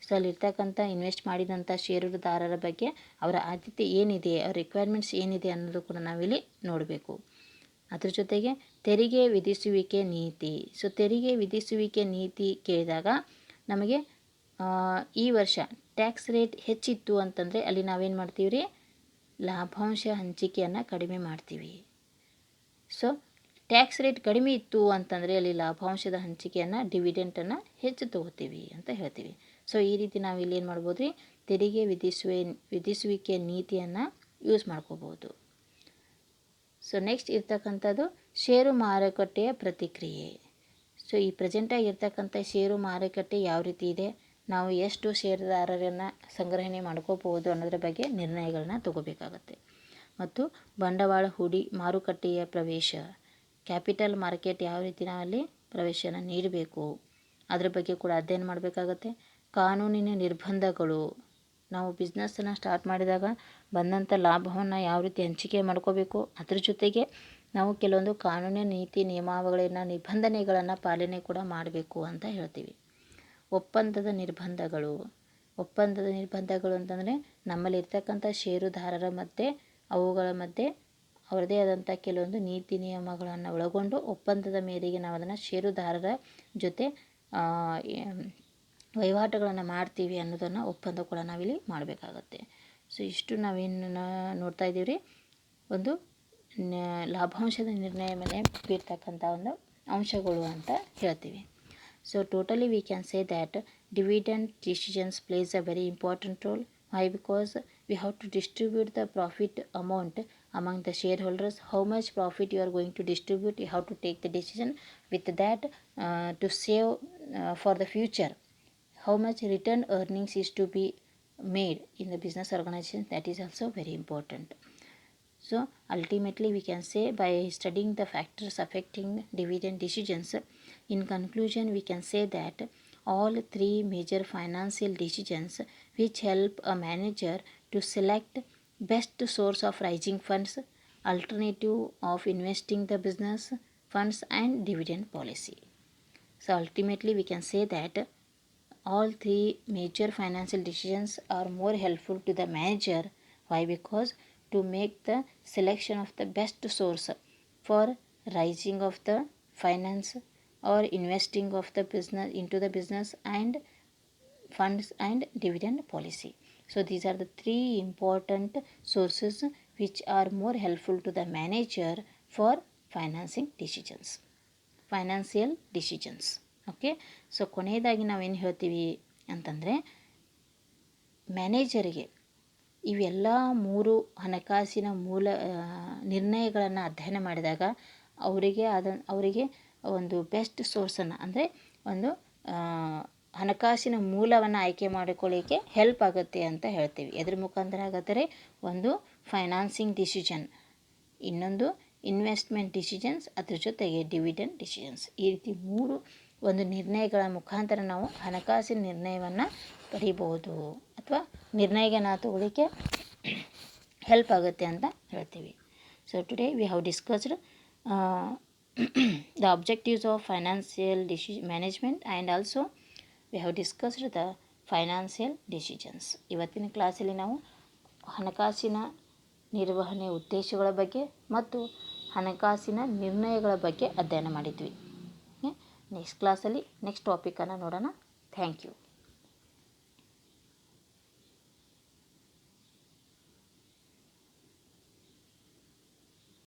ಸೊ ಅಲ್ಲಿರ್ತಕ್ಕಂಥ ಇನ್ವೆಸ್ಟ್ ಮಾಡಿದಂಥ ಷೇರುದಾರರ ಬಗ್ಗೆ ಅವರ ಆದ್ಯತೆ ಏನಿದೆ, ಅವ್ರ ರಿಕ್ವೈರ್ಮೆಂಟ್ಸ್ ಏನಿದೆ ಅನ್ನೋದು ಕೂಡ ನಾವಿಲ್ಲಿ ನೋಡಬೇಕು. ಅದ್ರ ಜೊತೆಗೆ ತೆರಿಗೆ ವಿಧಿಸುವಿಕೆ ನೀತಿ. ಸೊ ತೆರಿಗೆ ವಿಧಿಸುವಿಕೆ ನೀತಿ ಕೇಳಿದಾಗ ನಮಗೆ ಈ ವರ್ಷ ಟ್ಯಾಕ್ಸ್ ರೇಟ್ ಹೆಚ್ಚಿತ್ತು ಅಂತಂದರೆ ಅಲ್ಲಿ ನಾವೇನು ಮಾಡ್ತೀವಿ ರೀ, ಲಾಭಾಂಶ ಹಂಚಿಕೆಯನ್ನು ಕಡಿಮೆ ಮಾಡ್ತೀವಿ. ಸೊ ಟ್ಯಾಕ್ಸ್ ರೇಟ್ ಕಡಿಮೆ ಇತ್ತು ಅಂತಂದರೆ ಅಲ್ಲಿ ಲಾಭಾಂಶದ ಹಂಚಿಕೆಯನ್ನು, ಡಿವಿಡೆಂಟನ್ನು ಹೆಚ್ಚು ತೊಗೋತೀವಿ ಅಂತ ಹೇಳ್ತೀವಿ. ಸೊ ಈ ರೀತಿ ನಾವು ಇಲ್ಲಿ ಏನು ಮಾಡ್ಬೋದು ರೀ, ತೆರಿಗೆ ವಿಧಿಸುವಿಕೆ ನೀತಿಯನ್ನು ಯೂಸ್ ಮಾಡ್ಕೋಬೋದು. ಸೊ ನೆಕ್ಸ್ಟ್ ಇರ್ತಕ್ಕಂಥದ್ದು ಷೇರು ಮಾರುಕಟ್ಟೆಯ ಪ್ರತಿಕ್ರಿಯೆ. ಸೊ ಈ ಪ್ರೆಸೆಂಟಾಗಿ ಇರ್ತಕ್ಕಂಥ ಷೇರು ಮಾರುಕಟ್ಟೆ ಯಾವ ರೀತಿ ಇದೆ, ನಾವು ಎಷ್ಟು ಷೇರುದಾರರನ್ನು ಸಂಗ್ರಹಣೆ ಮಾಡ್ಕೋಬೋದು ಅನ್ನೋದ್ರ ಬಗ್ಗೆ ನಿರ್ಣಯಗಳನ್ನ ತಗೋಬೇಕಾಗತ್ತೆ. ಮತ್ತು ಬಂಡವಾಳ ಹೂಡಿ ಮಾರುಕಟ್ಟೆಯ ಪ್ರವೇಶ, ಕ್ಯಾಪಿಟಲ್ ಮಾರ್ಕೆಟ್ ಯಾವ ರೀತಿ ನಾವಲ್ಲಿ ಪ್ರವೇಶನ ನೀಡಬೇಕು ಅದ್ರ ಬಗ್ಗೆ ಕೂಡ ಅಧ್ಯಯನ ಮಾಡಬೇಕಾಗತ್ತೆ. ಕಾನೂನಿನ ನಿರ್ಬಂಧಗಳು, ನಾವು ಬಿಸ್ನೆಸ್ಸನ್ನು ಸ್ಟಾರ್ಟ್ ಮಾಡಿದಾಗ ಬಂದಂಥ ಲಾಭವನ್ನು ಯಾವ ರೀತಿ ಹಂಚಿಕೆ ಮಾಡ್ಕೋಬೇಕು, ಅದ್ರ ಜೊತೆಗೆ ನಾವು ಕೆಲವೊಂದು ಕಾನೂನಿನ ನೀತಿ ನಿಯಮಾವಳಿಯನ್ನು, ನಿಬಂಧನೆಗಳನ್ನು ಪಾಲನೆ ಕೂಡ ಮಾಡಬೇಕು ಅಂತ ಹೇಳ್ತೀವಿ. ಒಪ್ಪಂದದ ನಿರ್ಬಂಧಗಳು. ಒಪ್ಪಂದದ ನಿರ್ಬಂಧಗಳು ಅಂತಂದರೆ ನಮ್ಮಲ್ಲಿ ಇರ್ತಕ್ಕಂಥ ಷೇರುದಾರರ ಮತ್ತು ಅವುಗಳ ಮಧ್ಯೆ ಅವರದೇ ಆದಂಥ ಕೆಲವೊಂದು ನೀತಿ ನಿಯಮಗಳನ್ನು ಒಳಗೊಂಡು ಒಪ್ಪಂದದ ಮೇರೆಗೆ ನಾವು ಅದನ್ನು ಷೇರುದಾರರ ಜೊತೆ ವಹಿವಾಟುಗಳನ್ನು ಮಾಡ್ತೀವಿ ಅನ್ನೋದನ್ನು ಒಪ್ಪಂದ ಕೂಡ ನಾವಿಲ್ಲಿ ಮಾಡಬೇಕಾಗತ್ತೆ. ಸೊ ಇಷ್ಟು ನಾವೇನು ನೋಡ್ತಾ ಇದ್ದೀವಿ ರೀ, ಒಂದು ಲಾಭಾಂಶದ ನಿರ್ಣಯ ಮೇಲೆ ಬೀರ್ತಕ್ಕಂಥ ಒಂದು ಅಂಶಗಳು ಅಂತ ಹೇಳ್ತೀವಿ. So totally V can say that dividend decisions plays a very important role. Why? Because we have to distribute the profit amount among the shareholders. How much profit you are going to distribute, you have to take the decision with that to save for the future. How much return earnings is to be made in the business organization, that is also very important. So ultimately we can say, by studying the factors affecting dividend decisions, in conclusion we can say that all three major financial decisions which help a manager to select best source of raising funds, alternative of investing the business funds and dividend policy. So ultimately we can say that all three major financial decisions are more helpful to the manager. Why? Because to make the selection of the best source for raising of the finance or investing of the business into the business and funds and dividend policy. So these are the three important sources which are more helpful to the manager for financial decisions. Okay, so ಕೊನೆಯದಾಗಿ ನಾವೇನು ಹೇಳ್ತೀವಿ ಅಂತಂದರೆ, ಮ್ಯಾನೇಜರಿಗೆ ಇವೆಲ್ಲ 3 ಹಣಕಾಸಿನ ನಿರ್ಣಯಗಳನ್ನು ಅಧ್ಯಯನ ಮಾಡಿದಾಗ ಅವರಿಗೆ ಒಂದು ಬೆಸ್ಟ್ ಸೋರ್ಸನ್ನು, ಅಂದರೆ ಒಂದು ಹಣಕಾಸಿನ ಮೂಲವನ್ನು ಆಯ್ಕೆ ಮಾಡಿಕೊಳ್ಳಿಕ್ಕೆ ಹೆಲ್ಪ್ ಆಗುತ್ತೆ ಅಂತ ಹೇಳ್ತೀವಿ. ಎದ್ರ ಮುಖಾಂತರ ಆಗತ್ತಾರೆ, ಒಂದು ಫೈನಾನ್ಸಿಂಗ್ ಡಿಸಿಷನ್, ಇನ್ನೊಂದು ಇನ್ವೆಸ್ಟ್ಮೆಂಟ್ ಡಿಸಿಷನ್ಸ್, ಅದ್ರ ಜೊತೆಗೆ ಡಿವಿಡೆಂಡ್ ಡಿಸಿಷನ್ಸ್. ಈ ರೀತಿ 3 ಒಂದು ನಿರ್ಣಯಗಳ ಮುಖಾಂತರ ನಾವು ಹಣಕಾಸಿನ ನಿರ್ಣಯವನ್ನು ಪಡಿಬೋದು ಅಥವಾ ನಿರ್ಣಯನ ತಗೊಳ್ಳಿಕ್ಕೆ ಹೆಲ್ಪ್ ಆಗುತ್ತೆ ಅಂತ ಹೇಳ್ತೀವಿ. So today we have discussed the objectives of financial management and also we have discussed the financial decisions. ಇವತ್ತಿನ ಕ್ಲಾಸಲ್ಲಿ ನಾವು ಹಣಕಾಸಿನ ನಿರ್ವಹಣೆ ಉದ್ದೇಶಗಳ ಬಗ್ಗೆ ಮತ್ತು ಹಣಕಾಸಿನ ನಿರ್ಣಯಗಳ ಬಗ್ಗೆ ಅಧ್ಯಯನ ಮಾಡಿದ್ವಿ. ನೆಕ್ಸ್ಟ್ ಕ್ಲಾಸಲ್ಲಿ ನೆಕ್ಸ್ಟ್ ಟಾಪಿಕನ್ನು ನೋಡೋಣ. Thank you.